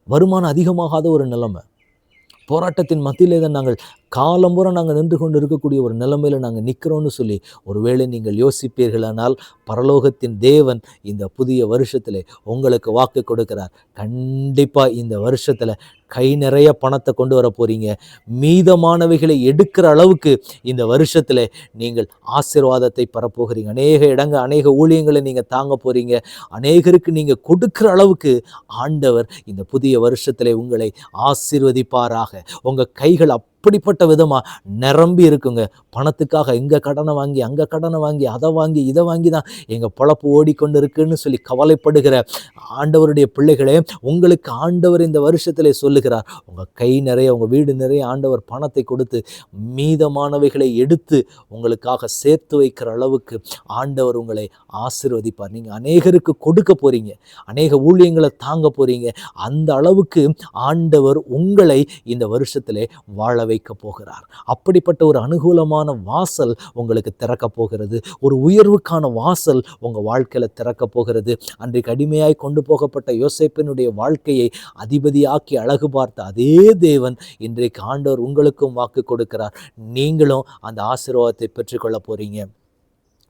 வருமானம் அதிகமாகாத ஒரு நிலைமை, போராட்டத்தின் மத்தியிலே தான் நாங்கள் காலம்புற நாங்கள் நின்று கொண்டு இருக்கக்கூடிய ஒரு நிலைமையில் நாங்கள் நிற்கிறோன்னு சொல்லி ஒருவேளை நீங்கள் யோசிப்பீர்களானால், பரலோகத்தின் தேவன் இந்த புதிய வருஷத்தில் உங்களுக்கு வாக்கு கொடுக்கிறார். கண்டிப்பாக இந்த வருஷத்தில் கை நிறைய பணத்தை கொண்டு வர போறீங்க. மீதமானவைகளை எடுக்கிற அளவுக்கு இந்த வருஷத்தில் நீங்கள் ஆசீர்வாதத்தை பெறப்போகிறீங்க. அநேக ஊழியங்களை நீங்கள் தாங்க போறீங்க. அநேகருக்கு நீங்கள் கொடுக்கிற அளவுக்கு ஆண்டவர் இந்த புதிய வருஷத்தில் உங்களை ஆசீர்வதிப்பாராக. உங்கள் கைகள் அப்படிப்பட்ட விதமாக நிரம்பி இருக்குங்க. பணத்துக்காக இங்கே கடனை வாங்கி அங்கே கடனை வாங்கி அதை வாங்கி இதை வாங்கி தான் எங்கள் பொழப்பு ஓடிக்கொண்டு இருக்குன்னு சொல்லி கவலைப்படுகிற ஆண்டவருடைய பிள்ளைகளே, உங்களுக்கு ஆண்டவர் இந்த வருஷத்திலே சொல்லுகிறார், உங்கள் கை நிறைய, உங்கள் வீடு நிறைய ஆண்டவர் பணத்தை கொடுத்து மீதமானவைகளை எடுத்து உங்களுக்காக சேர்த்து வைக்கிற அளவுக்கு ஆண்டவர் உங்களை ஆசீர்வதிப்பார். நீங்கள் அநேகருக்கு கொடுக்க போறீங்க, அநேக ஊழியங்களை தாங்க போறீங்க. அந்த அளவுக்கு ஆண்டவர் உங்களை இந்த வருஷத்திலே வாழ வைக்க போகிறார். அப்படிப்பட்ட ஒரு அனுகூலமான வாசல் உங்களுக்கு திறக்க போகிறது. ஒரு உயர்வுக்கான வாசல் உங்கள் வாழ்க்கையில் திறக்க போகிறது. அன்றைக்கு அடிமையாய் கொண்டு போகப்பட்ட யோசேப்பினுடைய வாழ்க்கையை அதிபதியாக்கி அழகு பார்த்த அதே தேவன் இன்றைக்கு ஆண்டவர் உங்களுக்கும் வாக்கு கொடுக்கிறார். நீங்களும் அந்த ஆசீர்வாதத்தை பெற்றுக்கொள்ள போறீங்க.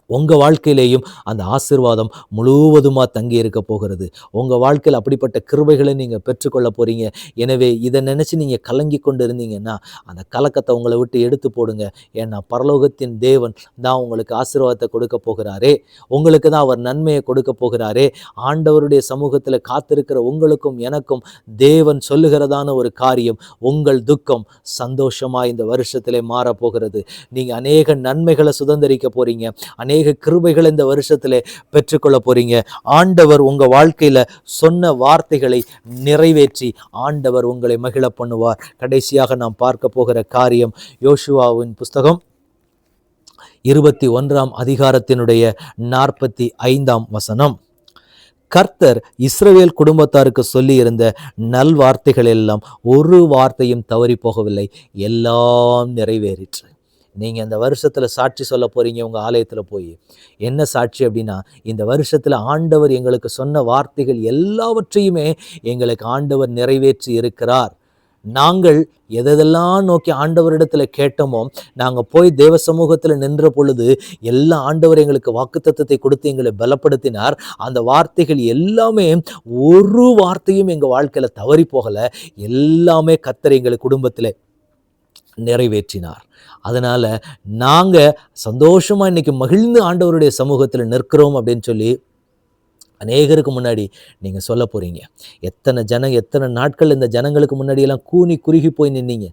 உங்கள் வாழ்க்கையிலேயும் அந்த ஆசீர்வாதம் முழுவதுமாக தங்கி இருக்க போகிறது. உங்கள் வாழ்க்கையில் அப்படிப்பட்ட கிருபைகளை நீங்கள் பெற்றுக்கொள்ள போகிறீங்க. எனவே இதை நினச்சி நீங்கள் கலங்கி கொண்டு இருந்தீங்கன்னா அந்த கலக்கத்தை உங்களை விட்டு எடுத்து போடுங்க. ஏன்னா பரலோகத்தின் தேவன் தான் உங்களுக்கு ஆசீர்வாதத்தை கொடுக்க போகிறாரே, உங்களுக்கு தான் அவர் நன்மையை கொடுக்க போகிறாரே. ஆண்டவருடைய சமூகத்தில் காத்திருக்கிற உங்களுக்கும் எனக்கும் தேவன் சொல்லுகிறதான ஒரு காரியம், உங்கள் துக்கம் சந்தோஷமாக இந்த வருஷத்திலே மாறப்போகிறது. நீங்கள் அநேக நன்மைகளை சுதந்திரிக்க போகிறீங்க, அநேக கிருபைகள் இந்த வருஷத்திலே பெற்றுக்கொள்ள போறீங்க. ஆண்டவர் உங்க வாழ்க்கையில சொன்ன வார்த்தைகளை நிறைவேற்றி ஆண்டவர் உங்களை மகிழ பண்ணுவார். கடைசியாக நாம் பார்க்க போகிற காரியம் யோசுவாவின் புஸ்தகம் 21ஆம் அதிகாரத்தினுடைய 45ஆம் வசனம். கர்த்தர் இஸ்ரவேல் குடும்பத்தாருக்கு சொல்லி இருந்த நல்வார்த்தைகள் எல்லாம் ஒரு வார்த்தையும் தவறி போகவில்லை, எல்லாம் நிறைவேறிற்று. நீங்கள் இந்த வருஷத்தில் சாட்சி சொல்ல போகிறீங்க. உங்கள் ஆலயத்தில் போய் என்ன சாட்சி அப்படின்னா, இந்த வருஷத்தில் ஆண்டவர் எங்களுக்கு சொன்ன வார்த்தைகள் எல்லாவற்றையுமே எங்களுக்கு ஆண்டவர் நிறைவேற்றி இருக்கிறார். நாங்கள் எதெல்லாம் நோக்கி ஆண்டவரிடத்தில் கேட்டோமோ, நாங்கள் போய் தேவ சமூகத்தில் நின்ற பொழுது எல்லா ஆண்டவர் எங்களுக்கு வாக்குத்தத்தத்தை கொடுத்து எங்களை பலப்படுத்தினார். அந்த வார்த்தைகள் எல்லாமே ஒரு வார்த்தையும் எங்கள் வாழ்க்கையில் தவறி போகலை, எல்லாமே கர்த்தர் எங்கள் குடும்பத்தில் நிறைவேற்றினார். அதனால் நாங்கள் சந்தோஷமாக இன்றைக்கி மகிழ்ந்து ஆண்டவருடைய சமூகத்தில் நிற்கிறோம் அப்படின்னு சொல்லி அநேகருக்கு முன்னாடி நீங்கள் சொல்ல போகிறீங்க. எத்தனை நாட்கள் இந்த ஜனங்களுக்கு முன்னாடியெல்லாம் கூனி குறுகி போய் நின்னீங்க.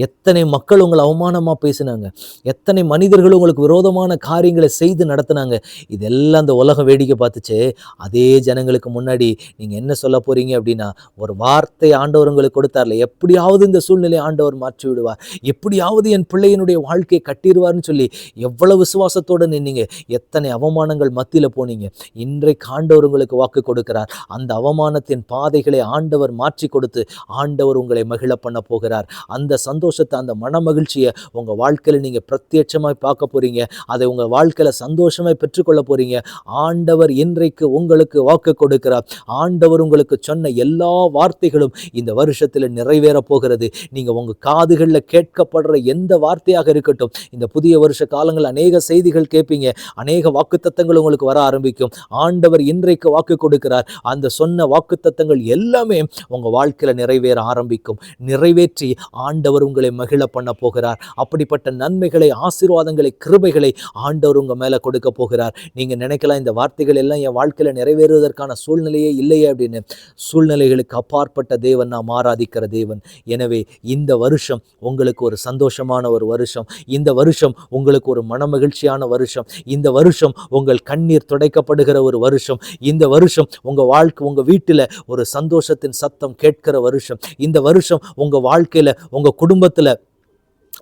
எத்தனை மக்கள் உங்களை அவமானமாக பேசினாங்க, எத்தனை மனிதர்கள் உங்களுக்கு விரோதமான காரியங்களை செய்து நடத்தினாங்க. இதெல்லாம் அந்த உலகம் வேடிக்கை பார்த்துச்சு. அதே ஜனங்களுக்கு முன்னாடி நீங்கள் என்ன சொல்ல போகிறீங்க அப்படின்னா, ஒரு வார்த்தை ஆண்டவர் உங்களுக்கு கொடுத்தார்ல, எப்படியாவது இந்த சூழ்நிலையை ஆண்டவர் மாற்றி விடுவார், எப்படியாவது என் பிள்ளையினுடைய வாழ்க்கையை கட்டிடுவார்னு சொல்லி எவ்வளவு விசுவாசத்தோடு நின்னீங்க, எத்தனை அவமானங்கள் மத்தியில் போனீங்க. இன்றைக்கு ஆண்டவர் உங்களுக்கு வாக்கு கொடுக்கிறார். அந்த அவமானத்தின் பாதைகளை ஆண்டவர் மாற்றி கொடுத்து ஆண்டவர் உங்களை மகிழ பண்ண போகிறார். அந்த சந்தோஷத்தை, அந்த மன மகிழ்ச்சியை உங்கள் வாழ்க்கையில் நீங்கள் பிரத்யட்சமாய் பார்க்க போகிறீங்க. அதை உங்கள் வாழ்க்கையில் சந்தோஷமாய் பெற்றுக்கொள்ள போகிறீங்க. ஆண்டவர் இன்றைக்கு உங்களுக்கு வாக்கு கொடுக்கிறார். ஆண்டவர் உங்களுக்கு சொன்ன எல்லா வார்த்தைகளும் இந்த வருஷத்தில் நிறைவேற போகிறது. நீங்கள் உங்கள் காதுகளில் கேட்கப்படுற எந்த வார்த்தையாக இருக்கட்டும், இந்த புதிய வருஷ காலங்கள் அநேக செய்திகள் கேட்பீங்க, அநேக வாக்குத்தத்தங்கள் உங்களுக்கு வர ஆரம்பிக்கும். ஆண்டவர் இன்றைக்கு வாக்கு கொடுக்கிறார். அந்த சொன்ன வாக்குத்தத்தங்கள் எல்லாமே உங்கள் வாழ்க்கையில் நிறைவேற ஆரம்பிக்கும். நிறைவேற்றி ஆண்டவர் உங்களை மகிழ பண்ண போகிறார். அப்படிப்பட்ட நன்மைகளை, ஆசீர்வாதங்களை, கிருபைகளை ஆண்டவர் உங்க மேல கொடுக்க போகிறார். நீங்க நினைக்கலாம், இந்த வார்த்தைகள் எல்லாம் என் வாழ்க்கையில நிறைவேறுவதற்கான சூழ்நிலையே இல்லையே அப்படின்னு. சூழ்நிலைகளுக்கு அப்பாற்பட்ட தேவன் நாம் ஆராதிக்கிற தேவன். எனவே இந்த வருஷம் உங்களுக்கு ஒரு சந்தோஷமான ஒரு வருஷம். இந்த வருஷம் உங்களுக்கு ஒரு மனமகிழ்ச்சியான வருஷம். இந்த வருஷம் உங்கள் கண்ணீர் துடைக்கப்படுகிற ஒரு வருஷம். இந்த வருஷம் உங்க வாழ்க்கை, உங்க வீட்டில் ஒரு சந்தோஷத்தின் சத்தம் கேட்கிற வருஷம். இந்த வருஷம் உங்க வாழ்க்கையில, உங்க குடும்பத்தில்,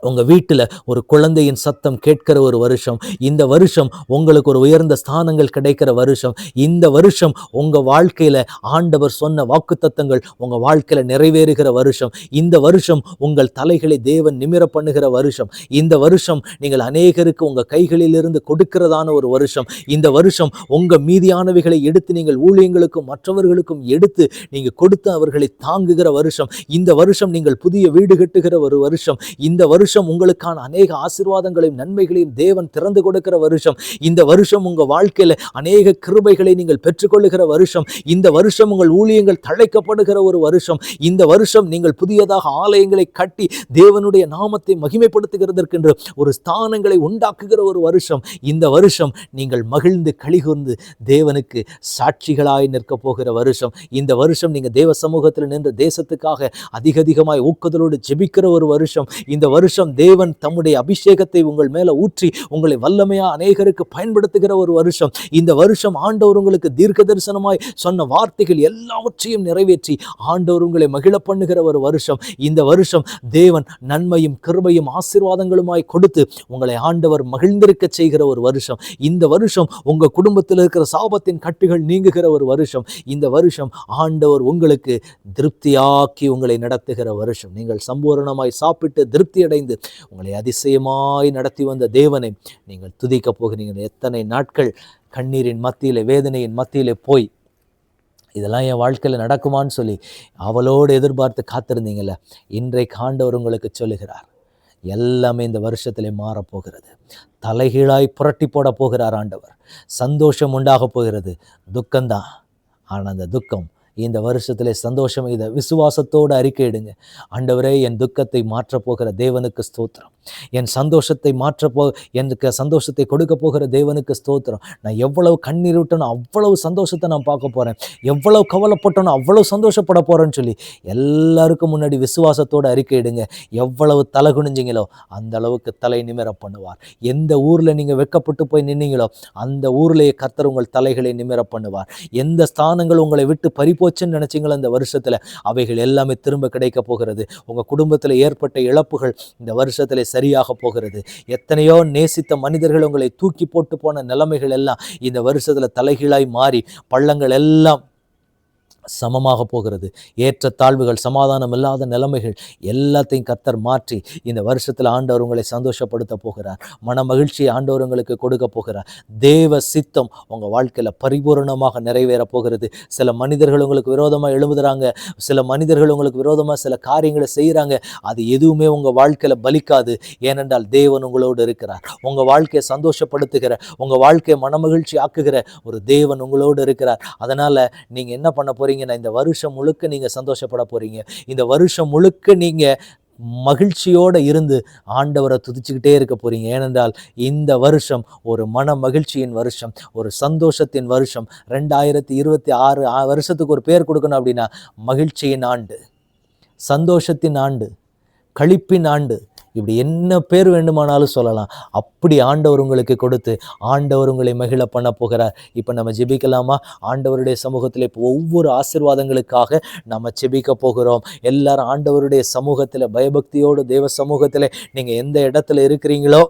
உங்கள் வீட்டில் ஒரு குழந்தையின் சத்தம் கேட்கிற ஒரு வருஷம். இந்த வருஷம் உங்களுக்கு ஒரு உயர்ந்த ஸ்தானங்கள் கிடைக்கிற வருஷம். இந்த வருஷம் உங்கள் வாழ்க்கையில் ஆண்டவர் சொன்ன வாக்குத்தத்தங்கள் உங்கள் வாழ்க்கையில் நிறைவேறுகிற வருஷம். இந்த வருஷம் உங்கள் தலைகளை தேவன் நிமிர பண்ணுகிற வருஷம். இந்த வருஷம் நீங்கள் அநேகருக்கு உங்கள் கைகளிலிருந்து கொடுக்கிறதான ஒரு வருஷம். இந்த வருஷம் உங்கள் மீதியானவைகளை எடுத்து நீங்கள் ஊழியங்களுக்கும் மற்றவர்களுக்கும் எடுத்து நீங்கள் கொடுத்து அவர்களை தாங்குகிற வருஷம். இந்த வருஷம் நீங்கள் புதிய வீடு கட்டுகிற ஒரு வருஷம். இந்த வருஷம் வருஷம் உங்களுக்கான அநேக ஆசீர்வாதங்களையும் நன்மைகளையும் தேவன் திறந்து கொடுக்கிற வருஷம். இந்த வருஷம் உங்கள் வாழ்க்கையில் அநேக கிருபைகளை நீங்கள் பெற்றுக்கொள்ளுகிற வருஷம். இந்த வருஷம் உங்கள் ஊழியங்கள் தழைக்கப்படுகிற ஒரு வருஷம். இந்த வருஷம் நீங்கள் புதியதாக ஆலயங்களை கட்டி தேவனுடைய நாமத்தை மகிமைப்படுத்துகிறதற்கென்று ஒரு ஸ்தானங்களை உண்டாக்குகிற ஒரு வருஷம். இந்த வருஷம் நீங்கள் மகிழ்ந்து களிகூர்ந்து தேவனுக்கு சாட்சிகளாய் நிற்க போகிற வருஷம். இந்த வருஷம் நீங்கள் தேவ சமூகத்தில் நின்று தேசத்துக்காக அதிகமாய் ஊக்குதலோடு ஜெபிக்கிற ஒரு வருஷம். இந்த வருஷம் தேவன் தம்முடைய அபிஷேகத்தை உங்கள் மேல ஊற்றி உங்களை வல்லமையா அநேகருக்கு பயன்படுத்துகிற ஒரு வருஷம். இந்த வருஷம் ஆண்டவர் உங்களுக்கு தீர்க்க தரிசனமாய் சொன்ன வார்த்தைகள் எல்லாவற்றையும் நிறைவேற்றி ஆண்டவர் உங்களை மகிழ பண்ணுகிற ஒரு வருஷம். இந்த வருஷம் தேவன் நன்மையும் கிருபையும் ஆசீர்வாதங்களுமாய் கொடுத்து உங்களை ஆண்டவர் மகிழ்ந்திருக்க செய்கிற ஒரு வருஷம். இந்த வருஷம் உங்க குடும்பத்தில் இருக்கிற சாபத்தின் கட்டுகள் நீங்குகிற ஒரு வருஷம். இந்த வருஷம் ஆண்டவர் உங்களுக்கு திருப்தியாக்கி உங்களை நடத்துகிற வருஷம். நீங்கள் சம்பூரணமாய் சாப்பிட்டு திருப்தி அடைந்து உங்களை அதிசயமாய் நடத்தி வந்த தேவனை நீங்கள் துதிக்க போகிறீங்க. எத்தனை நாட்கள் கண்ணீரின் மத்தியிலே வேதனையின் மத்தியிலே போய் இதெல்லாம் என் வாழ்க்கையில் நடக்குமான்னு சொல்லி அவளோடு எதிர்பார்த்து காத்திருந்தீங்கள்ல, இன்றைக்கு ஆண்டவர் உங்களுக்கு சொல்லுகிறார், எல்லாமே இந்த வருஷத்திலே மாறப்போகிறது. தலைகீழாய் புரட்டி போட போகிறார் ஆண்டவர். சந்தோஷம் உண்டாக போகிறது. துக்கம்தான், ஆனால் அந்த துக்கம் இந்த வருஷத்திலே சந்தோஷம். இதை விசுவாசத்தோடு அறிக்கையிடுங்க. ஆண்டவரே, என் துக்கத்தை மாற்றப்போகிற தேவனுக்கு ஸ்தோத்திரம். என் சந்தோஷத்தை எனக்கு சந்தோஷத்தை கொடுக்க போகிற தேவனுக்கு ஸ்தோத்திரம். நான் எவ்வளவு கண்ணீர் விட்டனோ அவ்வளவு சந்தோஷத்தை நான் பார்க்க போகிறேன், எவ்வளவு கவலைப்பட்டனோ அவ்வளவு சந்தோஷப்பட போகிறேன்னு சொல்லி எல்லாருக்கும் முன்னாடி விசுவாசத்தோடு அறிக்கையிடுங்க. எவ்வளவு தலை குனிஞ்சிங்களோ அந்த அளவுக்கு தலை நிமிர பண்ணுவார். எந்த ஊரில் நீங்கள் வெட்கப்பட்டு போய் நின்னீங்களோ அந்த ஊர்லேயே கர்த்தர் உங்கள் தலைகளை நிமிர பண்ணுவார். எந்த ஸ்தானங்கள் உங்களை விட்டு பறிப்போச்சுன்னு நினச்சிங்களோ இந்த வருஷத்தில் அவைகள் எல்லாமே திரும்ப கிடைக்க போகிறது. உங்கள் குடும்பத்தில் ஏற்பட்ட இழப்புகள் இந்த வருஷத்தில் சரியாக போகிறது. எத்தனையோ நேசித்த மனிதர்கள் உங்களை தூக்கி போட்டு போன நிலைமைகள் எல்லாம் இந்த வருஷத்தில் தலைகீழாய் மாறி பள்ளங்கள் எல்லாம் சமமாக போகிறது. ஏற்ற தாழ்வுகள், சமாதானம் இல்லாத நிலைமைகள் எல்லாத்தையும் கர்த்தர் மாற்றி இந்த வருஷத்தில் ஆண்டவர் உங்களை சந்தோஷப்படுத்த போகிறார். மன மகிழ்ச்சியை ஆண்டவர் உங்களுக்கு கொடுக்க போகிறார். தேவ சித்தம் உங்கள் வாழ்க்கையில் பரிபூர்ணமாக நிறைவேற போகிறது. சில மனிதர்கள் உங்களுக்கு விரோதமாக எழும்புகிறாங்க, சில மனிதர்கள் உங்களுக்கு விரோதமாக சில காரியங்களை செய்கிறாங்க. அது எதுவுமே உங்கள் வாழ்க்கையில் பலிக்காது. ஏனென்றால் தேவன் உங்களோடு இருக்கிறார். உங்கள் வாழ்க்கையை சந்தோஷப்படுத்துகிற, உங்கள் வாழ்க்கையை மனமகிழ்ச்சி ஆக்குகிற ஒரு தேவன் உங்களோடு இருக்கிறார். அதனால் நீங்கள் என்ன பண்ண போறீங்க? இந்த வருஷம் முழுக்க நீங்க சந்தோஷப்பட போறீங்க. இந்த வருஷம் முழுக்க நீங்க மகிழ்ச்சியோடு இருந்து ஆண்டவரை துதிச்சுக்கிட்டே இருக்க போறீங்க. ஏனென்றால் இந்த வருஷம் ஒரு மன மகிழ்ச்சியின் வருஷம், ஒரு சந்தோஷத்தின் வருஷம். 2026 வருஷத்துக்கு ஒரு பேர் கொடுக்கணும் அப்படின்னா மகிழ்ச்சியின் ஆண்டு, சந்தோஷத்தின் ஆண்டு, களிப்பின் ஆண்டு, இப்படி என்ன பேர் வேண்டுமானாலும் சொல்லலாம். அப்படி ஆண்டவர் உங்களுக்கு கொடுத்து ஆண்டவர் உங்களை மகிழ பண்ண போகிறார். இப்போ நம்ம ஜெபிக்கலாமா? ஆண்டவருடைய சமூகத்தில் இப்போ ஒவ்வொரு ஆசீர்வாதங்களுக்காக நம்ம ஜெபிக்க போகிறோம். எல்லாரும் ஆண்டவருடைய சமூகத்தில் பயபக்தியோடு தேவ சமூகத்தில் நீங்கள் எந்த இடத்துல இருக்கிறீங்களோ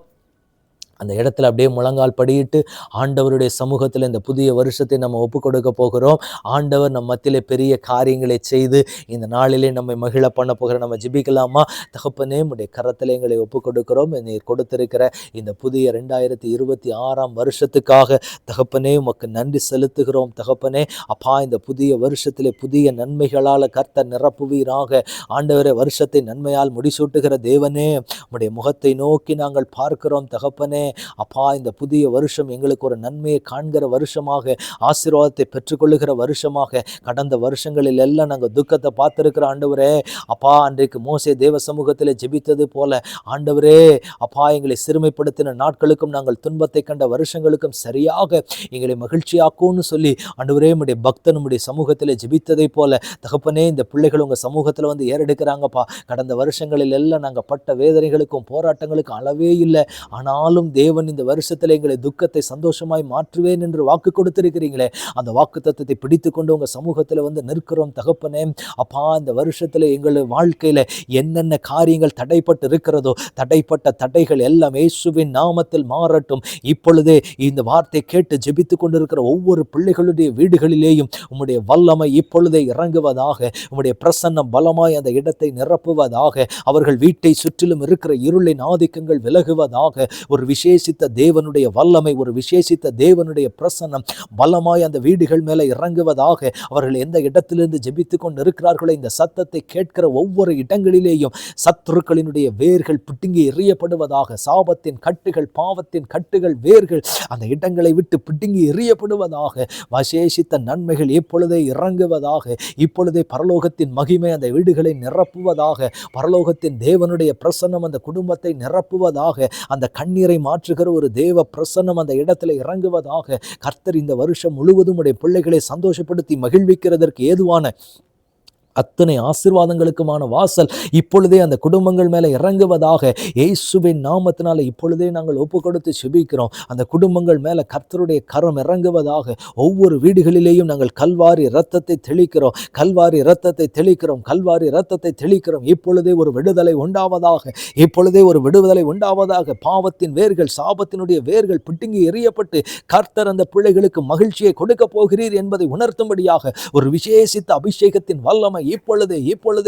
அந்த இடத்துல அப்படியே முழங்கால் படியிட்டு ஆண்டவருடைய சமூகத்தில் இந்த புதிய வருஷத்தை நம்ம ஒப்பு கொடுக்க போகிறோம். ஆண்டவர் நம்ம மத்தியிலே பெரிய காரியங்களை செய்து இந்த நாளிலே நம்மை மகிழ பண்ண போகிறோம். நம்ம ஜெபிக்கலாமா? தகப்பனே, உடைய கரத்தில் எங்களை ஒப்பு கொடுக்கிறோம். நீர் கொடுத்திருக்கிற இந்த புதிய 2026 வருஷத்துக்காக தகப்பனே உமக்கு நன்றி செலுத்துகிறோம். தகப்பனே அப்பா, இந்த புதிய வருஷத்திலே புதிய நன்மைகளால் கர்த்தர் நிரப்புவீராக. ஆண்டவரே, வருஷத்தை நன்மையால் முடிசூட்டுகிற தேவனே, உடைய முகத்தை நோக்கி நாங்கள் பார்க்கிறோம். தகப்பனே அப்பா, இந்த புதிய வருஷம் எங்களுக்கு ஒரு நன்மையை காண்கிற வருஷமாக, ஆசீர்வாதத்தை பெற்றுக்கொள்ளுகிற வருஷமாக. கடந்த வருஷங்களில் எல்லாம் நாங்கள் துக்கத்தை பார்த்திருக்கிற ஆண்டவரே அப்பா, அன்றைக்கு மோசே தேவ சமூகத்தில் ஜெபித்தது போல ஆண்டவரே அப்பா, எங்களை சிறுமைப்படுத்தின நாட்களுக்கும் நாங்கள் துன்பத்தை கண்ட வருஷங்களுக்கும் சரியாக எங்களை மகிழ்ச்சியாக்கும்னு சொல்லி ஆண்டவரே உம்முடைய பக்தன் உம்முடைய சமூகத்தில் ஜெபித்ததை போல தகப்பனே, இந்த பிள்ளைகள் உங்கள் சமூகத்தில் வந்து ஏறெடுக்கிறாங்கப்பா. கடந்த வருஷங்களில் எல்லாம் நாங்கள் பட்ட வேதனைகளுக்கும் போராட்டங்களுக்கும் அளவே இல்லை. ஆனாலும் தேவன் இந்த வருஷத்தில் எங்களை துக்கத்தை சந்தோஷமாய் மாற்றுவேன் என்று வாக்கு கொடுத்திருக்கிறீங்களே, அந்த வாக்கு தத்தத்தை பிடித்து கொண்டு உங்க சமூகத்தில் வந்து நிற்கிறோம். தகப்பனே அப்பா, இந்த வருஷத்துல எங்கள் வாழ்க்கையில என்னென்ன காரியங்கள் தடைப்பட்டு இருக்கிறதோ தடைப்பட்ட தடைகள் எல்லாம் இயேசுவின் நாமத்தில் மாறட்டும். இப்பொழுதே இந்த வார்த்தை கேட்டு ஜெபித்து கொண்டிருக்கிற ஒவ்வொரு பிள்ளைகளுடைய வீடுகளிலேயும் உம்முடைய வல்லமை இப்பொழுதே இறங்குவதாக, உம்முடைய பிரசன்னம் பலமாய் அந்த இடத்தை நிரப்புவதாக, அவர்கள் வீட்டை சுற்றிலும் இருக்கிற இருளின் ஆதிக்கங்கள் விலகுவதாக, ஒரு விஷயம் விசேஷித்த தேவனுடைய வல்லமை, ஒரு விசேஷித்த தேவனுடைய பிரசன்னம் பலமாய் அந்த வீடுகள் மேலே இறங்குவதாக. அவர்கள் எந்த இடத்திலிருந்து ஜெபித்துக் கொண்டு இருக்கிறார்களோ இந்த சத்தத்தை கேட்கிற ஒவ்வொரு இடங்களிலேயும் சத்துருக்களினுடைய வேர்கள் பிடுங்கி எறியப்படுவதாக. சாபத்தின் கட்டுகள், பாவத்தின் கட்டுகள், வேர்கள் அந்த இடங்களை விட்டு பிடுங்கி எறியப்படுவதாக. விசேஷித்த நன்மைகள் இப்பொழுதே இறங்குவதாக. இப்பொழுதே பரலோகத்தின் மகிமை அந்த வீடுகளை நிரப்புவதாக. பரலோகத்தின் தேவனுடைய பிரசன்னம் அந்த குடும்பத்தை நிரப்புவதாக. அந்த கண்ணீரை மாற்றுகிற ஒரு தேவ பிரசன்னம் அந்த இடத்துல இறங்குவதாக. கர்த்தர் இந்த வருஷம் முழுவதும் உடைய பிள்ளைகளை சந்தோஷப்படுத்தி மகிழ்விக்கிறதற்கு ஏதுவான அத்தனை ஆசீர்வாதங்களுக்குமான வாசல் இப்பொழுதே அந்த குடும்பங்கள் மேலே இறங்குவதாக. இயேசுவின் நாமத்தினால இப்பொழுதே நாங்கள் ஒப்பு கொடுத்து செபிக்கிறோம். அந்த குடும்பங்கள் மேலே கர்த்தருடைய கரம் இறங்குவதாக. ஒவ்வொரு வீடுகளிலேயும் நாங்கள் கல்வாரி இரத்தத்தை தெளிக்கிறோம், கல்வாரி இரத்தத்தை தெளிக்கிறோம், கல்வாரி இரத்தத்தை தெளிக்கிறோம். இப்பொழுதே ஒரு விடுதலை உண்டாவதாக, இப்பொழுதே ஒரு விடுதலை உண்டாவதாக. பாவத்தின் வேர்கள், சாபத்தினுடைய வேர்கள் பிடுங்கி எறியப்பட்டு கர்த்தர் அந்த பிள்ளைகளுக்கு மகிழ்ச்சியை கொடுக்க போகிறீர் என்பதை உணர்த்தும்படியாக ஒரு விசேஷித்த அபிஷேகத்தின் வல்லமை இப்பொழுதே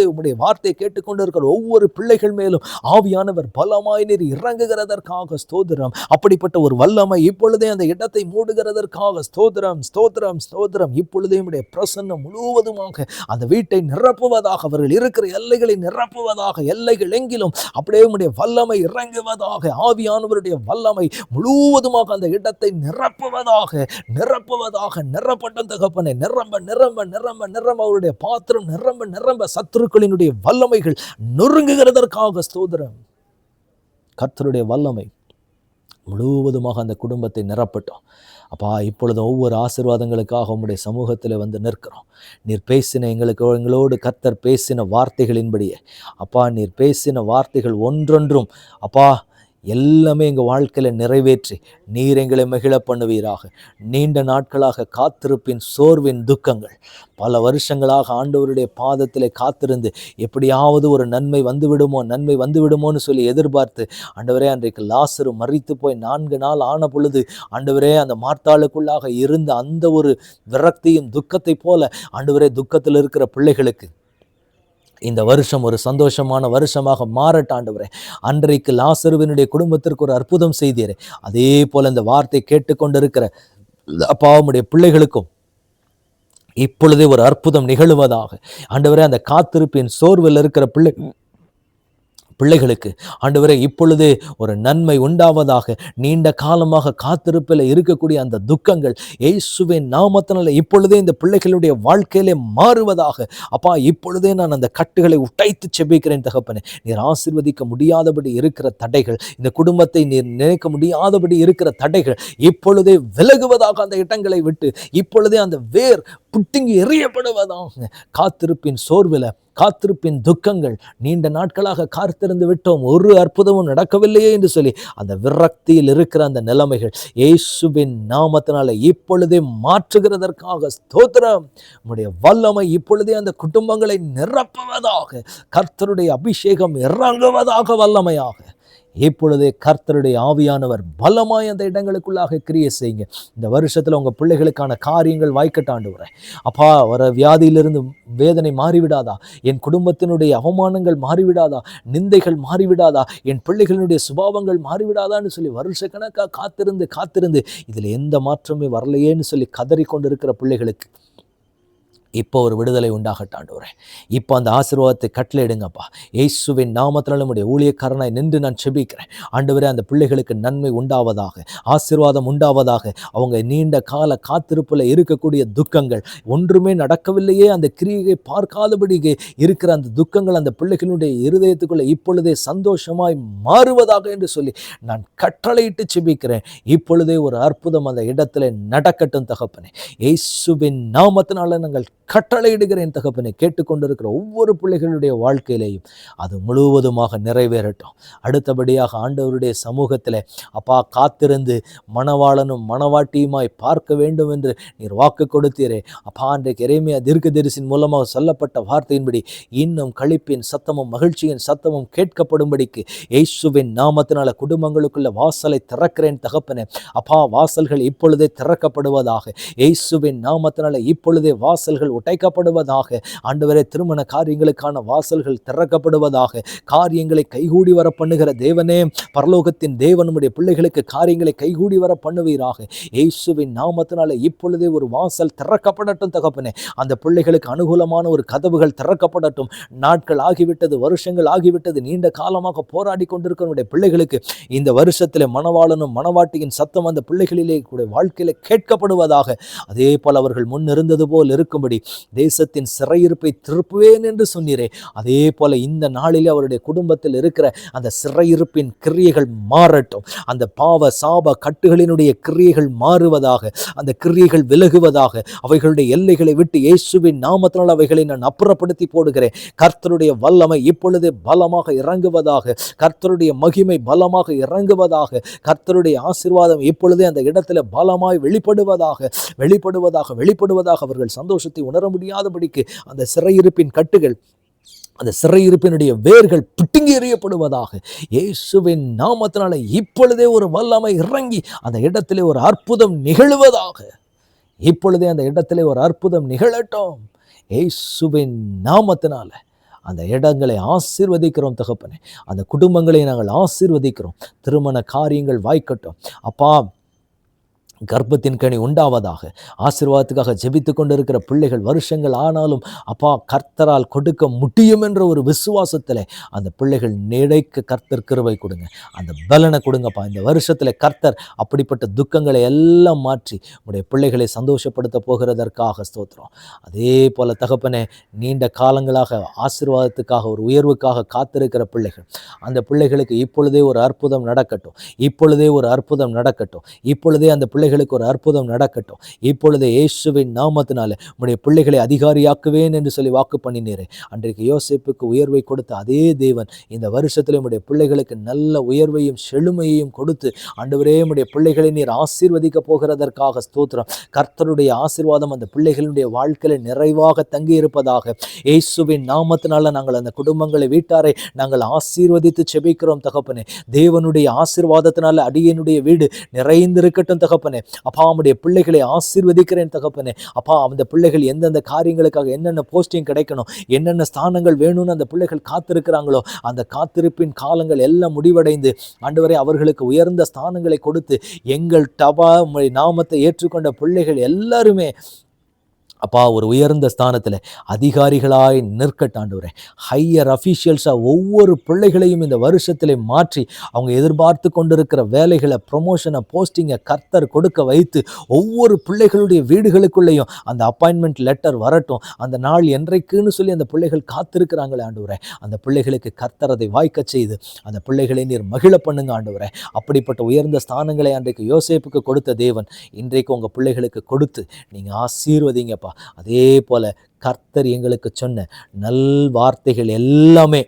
உம்முடைய வார்த்தை கேட்டுக்கொண்டிருக்கிற ஒவ்வொரு பிள்ளைகள் மேலும் ஆவியானவர் பலமாய் நீர் இறங்குகிறதற்காக ஸ்தோத்திரம். அப்படிப்பட்ட ஒரு வல்லமை இப்பொழுதே அந்த இடத்தை மூடுகிறதற்காக ஸ்தோத்திரம், ஸ்தோத்திரம், ஸ்தோத்திரம். இப்பொழுதே உம்முடைய பிரசன்னம் முழுவதுமாக அந்த வீட்டை நிரப்புவதாக, அவர்கள் இருக்கிற எல்லைகளை நிரப்புவதாக. எல்லைகள் எங்கிலும் அப்படியே உம்முடைய வல்லமை இறங்குவதாக. ஆவியானவருடைய வல்லமை முழுவதுமாக அந்த இடத்தை நிரப்புவதாக, நிரப்புவதாக. நிரப்பட்டும் தகப்பனே, நிரம்ப நிரம்ப நிரம்ப நிரம்ப அவருடைய பாத்திரம் நிரம்ப நிரம்ப சத்துருக்களினுடைய வல்லமைகள் நொறுங்குகிறதற்காக ஸ்தோத்திரம். கர்த்தருடைய வல்லமை முழுவதுமாக அந்த குடும்பத்தை நிரப்பட்டோம். அப்பா, இப்பொழுது ஒவ்வொரு ஆசீர்வாதங்களுக்காக உம்முடைய சமூகத்தில் வந்து நிற்கிறோம். நீர் பேசின எங்களோடு கர்த்தர் பேசின வார்த்தைகளின்படியே அப்பா, நீர் பேசின வார்த்தைகள் ஒன்றொன்றும் அப்பா எல்லாமே எங்கள் வாழ்க்கையில் நிறைவேற்றி நீர் எங்களை மகிழ பண்ணுவீராக. நீண்ட நாட்களாக காத்திருப்பின் சோர்வின் துக்கங்கள், பல வருஷங்களாக ஆண்டவருடைய பாதத்தில் காத்திருந்து எப்படியாவது ஒரு நன்மை வந்துவிடுமோன்னு சொல்லி எதிர்பார்த்து ஆண்டவரே, அன்றைக்கு லாசரு மரித்து போய் 4 நாள் ஆன பொழுது ஆண்டவரே, அந்த மார்த்தாளுக்குள்ளாக இருந்த அந்த ஒரு விரக்தியும் துக்கத்தை போல ஆண்டவரே, துக்கத்தில் இருக்கிற பிள்ளைகளுக்கு இந்த வருஷம் ஒரு சந்தோஷமான வருஷமாக மாறட்ட ஆண்டவரே. அன்றைக்கு லாசருவினுடைய குடும்பத்திற்கு ஒரு அற்புதம் செய்தீரே, அதே போல இந்த வார்த்தை கேட்டுக்கொண்டிருக்கிற அப்பா உம்முடைய பிள்ளைகளுக்கும் இப்பொழுதே ஒரு அற்புதம் நிகழுவதாக. ஆண்டவரே, அந்த காத்திருப்பின் சோர்வில் இருக்கிற பிள்ளைகளுக்கு ஆண்டவரே இப்பொழுதே ஒரு நன்மை உண்டாவதாக. நீண்ட காலமாக காத்திருப்பில் இருக்கக்கூடிய அந்த துக்கங்கள் இயேசுவின் நாமத்தினால இப்பொழுதே இந்த பிள்ளைகளுடைய வாழ்க்கையிலே மாறுவதாக. அப்பா, இப்பொழுதே நான் அந்த கட்டுகளை உடைத்து செபிக்கிறேன் தகப்பனே. நீர் ஆசீர்வதிக்க முடியாதபடி இருக்கிற தடைகள், இந்த குடும்பத்தை நீர் நினைக்க முடியாதபடி இருக்கிற தடைகள் இப்பொழுதே விலகுவதாக. அந்த இடங்களை விட்டு இப்பொழுதே அந்த வேர் புட்டிங்கி எறியப்படுவதாக. காத்திருப்பின் சோர்வில், காத்திருப்பின் துக்கங்கள், நீண்ட நாட்களாக காத்திருந்து விட்டோம், ஒரு அற்புதமும் நடக்கவில்லையே என்று சொல்லி அந்த விரக்தியில் இருக்கிற அந்த நிலைமைகள் இயேசுவின் நாமத்தினால இப்பொழுதே மாற்றுகிறதற்காக ஸ்தோத்திரம். உம்முடைய வல்லமை இப்பொழுதே அந்த குடும்பங்களை நிரப்புவதாக. கர்த்தருடைய அபிஷேகம் இறங்குவதாக வல்லமையாக. இப்பொழுதே கர்த்தருடைய ஆவியானவர் பலமாய் அந்த இடங்களுக்குள்ளாக கிரியை செய்யுங்க. இந்த வருஷத்தில் உங்கள் பிள்ளைகளுக்கான காரியங்கள் வாய்க்கட்டாண்டுகிறேன் அப்பா. வர வியாதியிலிருந்து வேதனை மாறிவிடாதா? என் குடும்பத்தினுடைய அவமானங்கள் மாறிவிடாதா? நிந்தைகள் மாறிவிடாதா? என் பிள்ளைகளினுடைய சுபாவங்கள் மாறிவிடாதான்னு சொல்லி வருஷக்கணக்காக காத்திருந்து இதில் எந்த மாற்றமே வரலையேன்னு சொல்லி கதறி கொண்டிருக்கிற பிள்ளைகளுக்கு இப்போ ஒரு விடுதலை உண்டாகட்டாண்டவரே. இப்போ அந்த ஆசீர்வாதத்தை கட்டளையிடுங்கப்பா. இயேசுவின் நாமத்தினால நம்முடைய ஊழியக்காரனாய் நின்று நான் செபிக்கிறேன் ஆண்டவரே. அந்த பிள்ளைகளுக்கு நன்மை உண்டாவதாக, ஆசீர்வாதம் உண்டாவதாக. அவங்க நீண்ட கால காத்திருப்பில் இருக்கக்கூடிய துக்கங்கள், ஒன்றுமே நடக்கவில்லையே, அந்த கிரியை பார்க்காதபடி இருக்கிற அந்த துக்கங்கள் அந்த பிள்ளைகளுடைய இருதயத்துக்குள்ளே இப்பொழுதே சந்தோஷமாய் மாறுவதாக என்று சொல்லி நான் கட்டளையிட்டு செபிக்கிறேன். இப்பொழுதே ஒரு அற்புதம் அந்த இடத்துல நடக்கட்டும் தகப்பனே. இயேசுவின் நாமத்தினால நாங்கள் கட்டளையிடுகிறேன் தகப்பனை. கேட்டுக்கொண்டிருக்கிற ஒவ்வொரு பிள்ளைகளுடைய வாழ்க்கையிலேயும் அது முழுவதுமாக நிறைவேறட்டும். அடுத்தபடியாக ஆண்டவருடைய சமூகத்தில் அப்பா காத்திருந்து மணவாளனும் மணவாட்டியுமாய் பார்க்க வேண்டும் என்று நீர் வாக்கு கொடுத்தீரே அப்பா. அன்றைக்கு எரேமியா தீர்க்கதரிசியின் மூலமாக சொல்லப்பட்ட வார்த்தையின்படி இன்னும் களிப்பின் சத்தமும் மகிழ்ச்சியின் சத்தமும் கேட்கப்படும்படிக்கு இயேசுவின் நாமத்தினால குடும்பங்களுக்குள்ள வாசலை திறக்கிறேன் தகப்பனே. அப்பா, வாசல்கள் இப்பொழுதே திறக்கப்படுவதாக. இயேசுவின் நாமத்தினால இப்பொழுதே வாசல்கள் உடைக்கப்படுவதாக. ஆண்டவரே, திருமண காரியங்களுக்கான வாசல்கள் திறக்கப்படுவதாக. காரியங்களை கைகூடி வர பண்ணுகிற தேவனே, பரலோகத்தின் தேவன் நம்முடைய பிள்ளைகளுக்கு காரியங்களை கைகூடி வர பண்ணுவீராக. இயேசுவின் நாமத்தினாலே இப்பொழுதே ஒரு வாசல் திறக்கப்படட்டும் தகப்பனே. அந்த பிள்ளைகளுக்கு அனுகூலமான ஒரு கதவுகள் திறக்கப்படட்டும். நாட்கள் ஆகிவிட்டது, வருஷங்கள் ஆகிவிட்டது, நீண்ட காலமாக போராடி கொண்டிருக்கிற பிள்ளைகளுக்கு இந்த வருஷத்திலே மணவாளனும் மணவாட்டியின் சத்தம் அந்த பிள்ளைகளிலே கூட வாழ்க்கையில கேட்கப்படுவதாக. அதே போல் அவர்கள் முன் இருந்தது போல் இருக்கும்படி தேசத்தின் சிறையிருப்பை திருப்புவேன் என்று சொன்னீரே, அதே போல இந்த நாளிலே அவருடைய குடும்பத்தில் இருக்கிற அந்த சிறையிருப்பின் கிரியைகள் மாறட்டும். அந்த பாவ சாப கட்டுகளினுடைய கிரியைகள் மாறுவதாக, அந்த கிரியைகள் விலகுவதாக. அவைகளுடைய எல்லைகளை விட்டு இயேசுவின் நாமத்தினால் அவைகளை நான் அப்புறப்படுத்தி போடுகிறேன். கர்த்தருடைய வல்லமை இப்பொழுது பலமாக இறங்குவதாக. கர்த்தருடைய மகிமை பலமாக இறங்குவதாக. கர்த்தருடைய ஆசீர்வாதம் இப்பொழுதே அந்த இடத்துல பலமாய் வெளிப்படுவதாக. அவர்கள் சந்தோஷத்தை உணர முடியாதபடிக்கு அந்த சிறையிருப்பின் கட்டுகள், அந்த சிறையிருப்பினுடைய வேர்கள் பிடுங்கி எறியப்படுவதாக. இயேசுவின் நாமத்தினால இப்பொழுதே ஒரு வல்லமை இறங்கி அந்த இடத்திலே ஒரு அற்புதம் நிகழ்வதாக. இப்பொழுதே அந்த இடத்திலே ஒரு அற்புதம் நிகழட்டும். இயேசுவின் நாமத்தினால அந்த இடங்களை ஆசீர்வதிக்கிறோம் தகப்பனே. அந்த குடும்பங்களை நாங்கள் ஆசீர்வதிக்கிறோம். திருமண காரியங்கள் வாய்க்கட்டும் அப்பா. கர்ப்பத்தின் கனி உண்டாவதாக. ஆசீர்வாதத்துக்காக ஜெபித்து கொண்டிருக்கிற பிள்ளைகள் வருஷங்கள் ஆனாலும் அப்பா கர்த்தரால் கொடுக்க முடியும் என்ற ஒரு விசுவாசத்தில் அந்த பிள்ளைகள் நிலைக்க கர்த்தர் கிருபை கொடுங்க, அந்த பலனை கொடுங்கப்பா. இந்த வருஷத்தில் கர்த்தர் அப்படிப்பட்ட துக்கங்களை எல்லாம் மாற்றி உடைய பிள்ளைகளை சந்தோஷப்படுத்த போகிறதற்காக ஸ்தோத்திரம். அதே போல தகப்பனே, நீண்ட காலங்களாக ஆசீர்வாதத்துக்காக ஒரு உயர்வுக்காக காத்திருக்கிற பிள்ளைகள், அந்த பிள்ளைகளுக்கு இப்பொழுதே ஒரு அற்புதம் நடக்கட்டும். இப்பொழுதே ஒரு அற்புதம் நடக்கட்டும். இப்பொழுதே அந்த பிள்ளைகளுக்கு ஒரு அற்புதம் நடக்கட்டும். இப்பொழுது இயேசுவின் நாமத்தினால உம்முடைய பிள்ளைகளை அதிகாரியாக்குவேன் என்று சொல்லி வாக்கு பண்ணினீரே. அன்றைக்கு யோசேப்புக்கு உயர்வை கொடுத்த அதே தேவன் இந்த வருஷத்தில் உம்முடைய பிள்ளைகளுக்கு நல்ல உயர்வையும் செழுமையையும் கொடுத்து ஆண்டவரே உம்முடைய பிள்ளைகளை நீர் ஆசீர்வதிக்க போகிறதற்காக ஸ்தோத்திரம். கர்த்தருடைய ஆசீர்வாதம் அந்த பிள்ளைகளுடைய வாழ்க்கையில நிறைவாக தங்கி இருப்பதாக. இயேசுவின் நாமத்தினால நாங்கள் அந்த குடும்பங்களை, வீட்டாரை நாங்கள் ஆசீர்வதித்து செபிக்கிறோம் தகப்பனே. தேவனுடைய ஆசீர்வாதத்தினால அடியனுடைய வீடு நிறைந்திருக்கட்டும் தகப்பனே. அப்பா, உம்முடைய பிள்ளைகளை ஆசீர்வதிக்கிறேன் தகப்பனே. அப்பா, அந்த பிள்ளைகள் எந்தெந்த காரியங்களுக்காக என்னென்ன போஸ்டிங் கிடைக்கணும், என்னென்ன ஸ்தானங்கள் வேணும்னு அந்த பிள்ளைகள் காத்திருக்கிறாங்களோ அந்த காத்திருப்பின் காலங்கள் எல்லாம் முடிவடைந்து ஆண்டவரே அவர்களுக்கு உயர்ந்த ஸ்தானங்களை கொடுத்து எங்கள் நாமத்தை ஏற்றுக்கொண்ட பிள்ளைகள் எல்லாருமே அப்பா ஒரு உயர்ந்த ஸ்தானத்தில் அதிகாரிகளாய் நிற்கட்டாண்டவரே. ஹையர் அஃபீஷியல்ஸாக ஒவ்வொரு பிள்ளைகளையும் இந்த வருஷத்தில் மாற்றி அவங்க எதிர்பார்த்து கொண்டிருக்கிற வேலைகளை, ப்ரொமோஷனை, போஸ்டிங்கை கர்த்தர் கொடுக்க வைத்து ஒவ்வொரு பிள்ளைகளுடைய வீடுகளுக்குள்ளேயும் அந்த அப்பாயின்மெண்ட் லெட்டர் வரட்டும். அந்த நாள் என்றைக்குன்னு சொல்லி அந்த பிள்ளைகள் காத்திருக்கிறாங்களே ஆண்டவரே, அந்த பிள்ளைகளுக்கு கர்த்தர் அதை வாய்க்க செய்து அந்த பிள்ளைகளை நீர் மகிழ பண்ணுங்க ஆண்டவரே. அப்படிப்பட்ட உயர்ந்த ஸ்தானங்களை அன்றைக்கு யோசேப்புக்கு கொடுத்த தேவன் இன்றைக்கு உங்கள் பிள்ளைகளுக்கு கொடுத்து நீங்கள் ஆசீர்வதிங்கப்பா. அதே போல கர்த்தர் எங்களுக்கு சொன்ன நல் வார்த்தைகள் எல்லாமே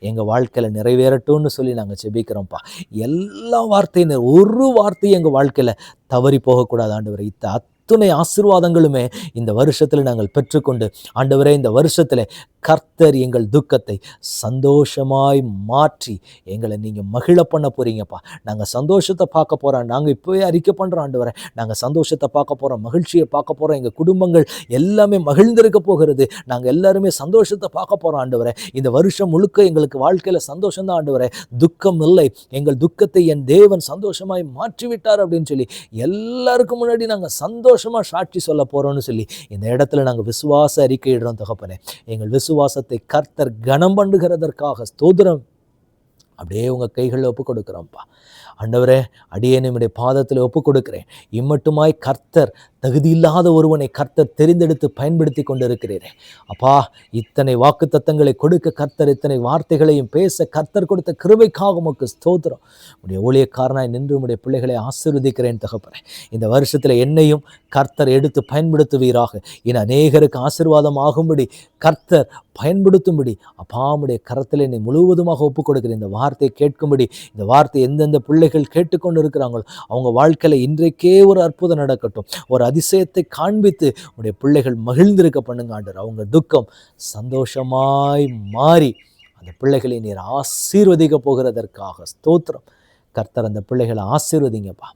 எங்கள் வாழ்க்கையில் நிறைவேறட்டும்னு சொல்லி நாங்கள் செபிக்கிறோம்ப்பா. எல்லா வார்த்தையும், ஒரு வார்த்தையும் எங்கள் வாழ்க்கையில் தவறி போகக்கூடாது ஆண்டவரே. அத்துணை ஆசீர்வாதங்களுமே இந்த வருஷத்தில் நாங்கள் பெற்றுக்கொண்டு ஆண்டவரே இந்த வருஷத்தில் கர்த்தர் எங்கள் துக்கத்தை சந்தோஷமாய் மாற்றி எங்களை நீங்கள் மகிழ பண்ண போகிறீங்கப்பா. நாங்கள் சந்தோஷத்தை பார்க்க போகிறோம். நாங்கள் இப்போவே அறிக்கை பண்ணுறோம் ஆண்டவரே, நாங்கள் சந்தோஷத்தை பார்க்க போகிறோம், மகிழ்ச்சியை பார்க்க போகிறோம். எங்கள் குடும்பங்கள் எல்லாமே மகிழ்ந்திருக்க போகிறது. நாங்கள் எல்லாருமே சந்தோஷத்தை பார்க்க போகிறோம் ஆண்டவரே. இந்த வருஷம் முழுக்க எங்களுக்கு வாழ்க்கையில் சந்தோஷம்தான் ஆண்டவரே, துக்கம் இல்லை. எங்கள் துக்கத்தை என் தேவன் சந்தோஷமாய் மாற்றிவிட்டார் அப்படின்னு சொல்லி எல்லாருக்கும் முன்னாடி நாங்கள் சந்தோஷமாக சாட்சி சொல்ல போகிறோம்னு சொல்லி இந்த இடத்துல நாங்கள் விசுவாச அறிக்கையிடுறோம் தகப்பனே. எங்கள் விசுவாசத்தை கர்த்தர் கனம் பண்ணுகிறதற்காக ஸ்தோத்திரம். அப்படியே உங்கள் கைகளில் ஒப்பு கொடுக்குறோம்ப்பா ஆண்டவரே. அடியே நம்முடைய பாதத்தில் ஒப்பு கொடுக்கிறேன். இம்மட்டுமாய் கர்த்தர் தகுதி இல்லாத ஒருவனை கர்த்தர் தெரிந்தெடுத்து பயன்படுத்தி கொண்டிருக்கிறீரே அப்பா. இத்தனை வாக்கு தத்தங்களை கொடுக்க கர்த்தர், இத்தனை வார்த்தைகளையும் பேச கர்த்தர் கொடுத்த கிருபைக்காக உமக்கு ஸ்தோத்திரம். உடைய ஊழியக்காரனாய் நின்று உடைய பிள்ளைகளை ஆசீர்வதிக்கிறேன் தகப்பனே. இந்த வருஷத்தில் என்னையும் கர்த்தர் எடுத்து பயன்படுத்துவீராக. இன்னும் அநேகருக்கு ஆசீர்வாதம் ஆகும்படி கர்த்தர் பயன்படுத்தும்படி அப்பா உடைய கரத்தில் என்னை முழுவதுமாக ஒப்புக் கொடுக்கிறேன். இந்த வார்த்தையை கேட்கும்படி, இந்த வார்த்தை எந்தெந்த பிள்ளைகள் கேட்டுக்கொண்டு இருக்கிறாங்களோ அவங்க வாழ்க்கையில் இன்றைக்கே ஒரு அற்புதம் நடக்கட்டும். ஒரு அதிசயத்தை காண்பித்து உடைய பிள்ளைகள் மகிழ்ந்திருக்க பண்ணுங்க ஆண்டவர். அவங்க துக்கம் சந்தோஷமாய் மாறி அந்த பிள்ளைகளை நீர் ஆசீர்வதிக்க போகிறதற்காக ஸ்தோத்திரம். கர்த்தர் அந்த பிள்ளைகளை ஆசீர்வதிங்கப்பா.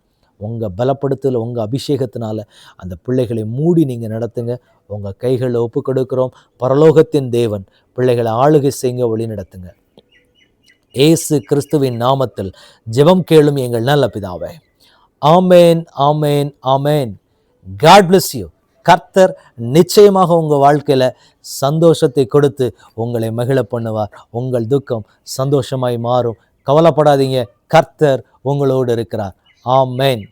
உங்கள் பலப்படுத்தல், உங்கள் அபிஷேகத்தினால அந்த பிள்ளைகளை மூடி நீங்கள் நடத்துங்க. உங்கள் கைகளில் ஒப்பு கொடுக்கிறோம். பரலோகத்தின் தேவன் பிள்ளைகளை ஆளுகை செய்யுங்க, வழி நடத்துங்க. இயேசு கிறிஸ்துவின் நாமத்தில் ஜெபம் கேளும் எங்கள் நல்ல பிதாவே. Amen, amen, amen. God bless you. கர்த்தர் நிச்சயமாக உங்கள் வாழ்க்கையில் சந்தோஷத்தை கொடுத்து உங்களை மகிழ பண்ணுவார். உங்கள் துக்கம் சந்தோஷமாய் மாறும். கவலைப்படாதீங்க, கர்த்தர் உங்களோடு இருக்கிறார். ஆமேன்.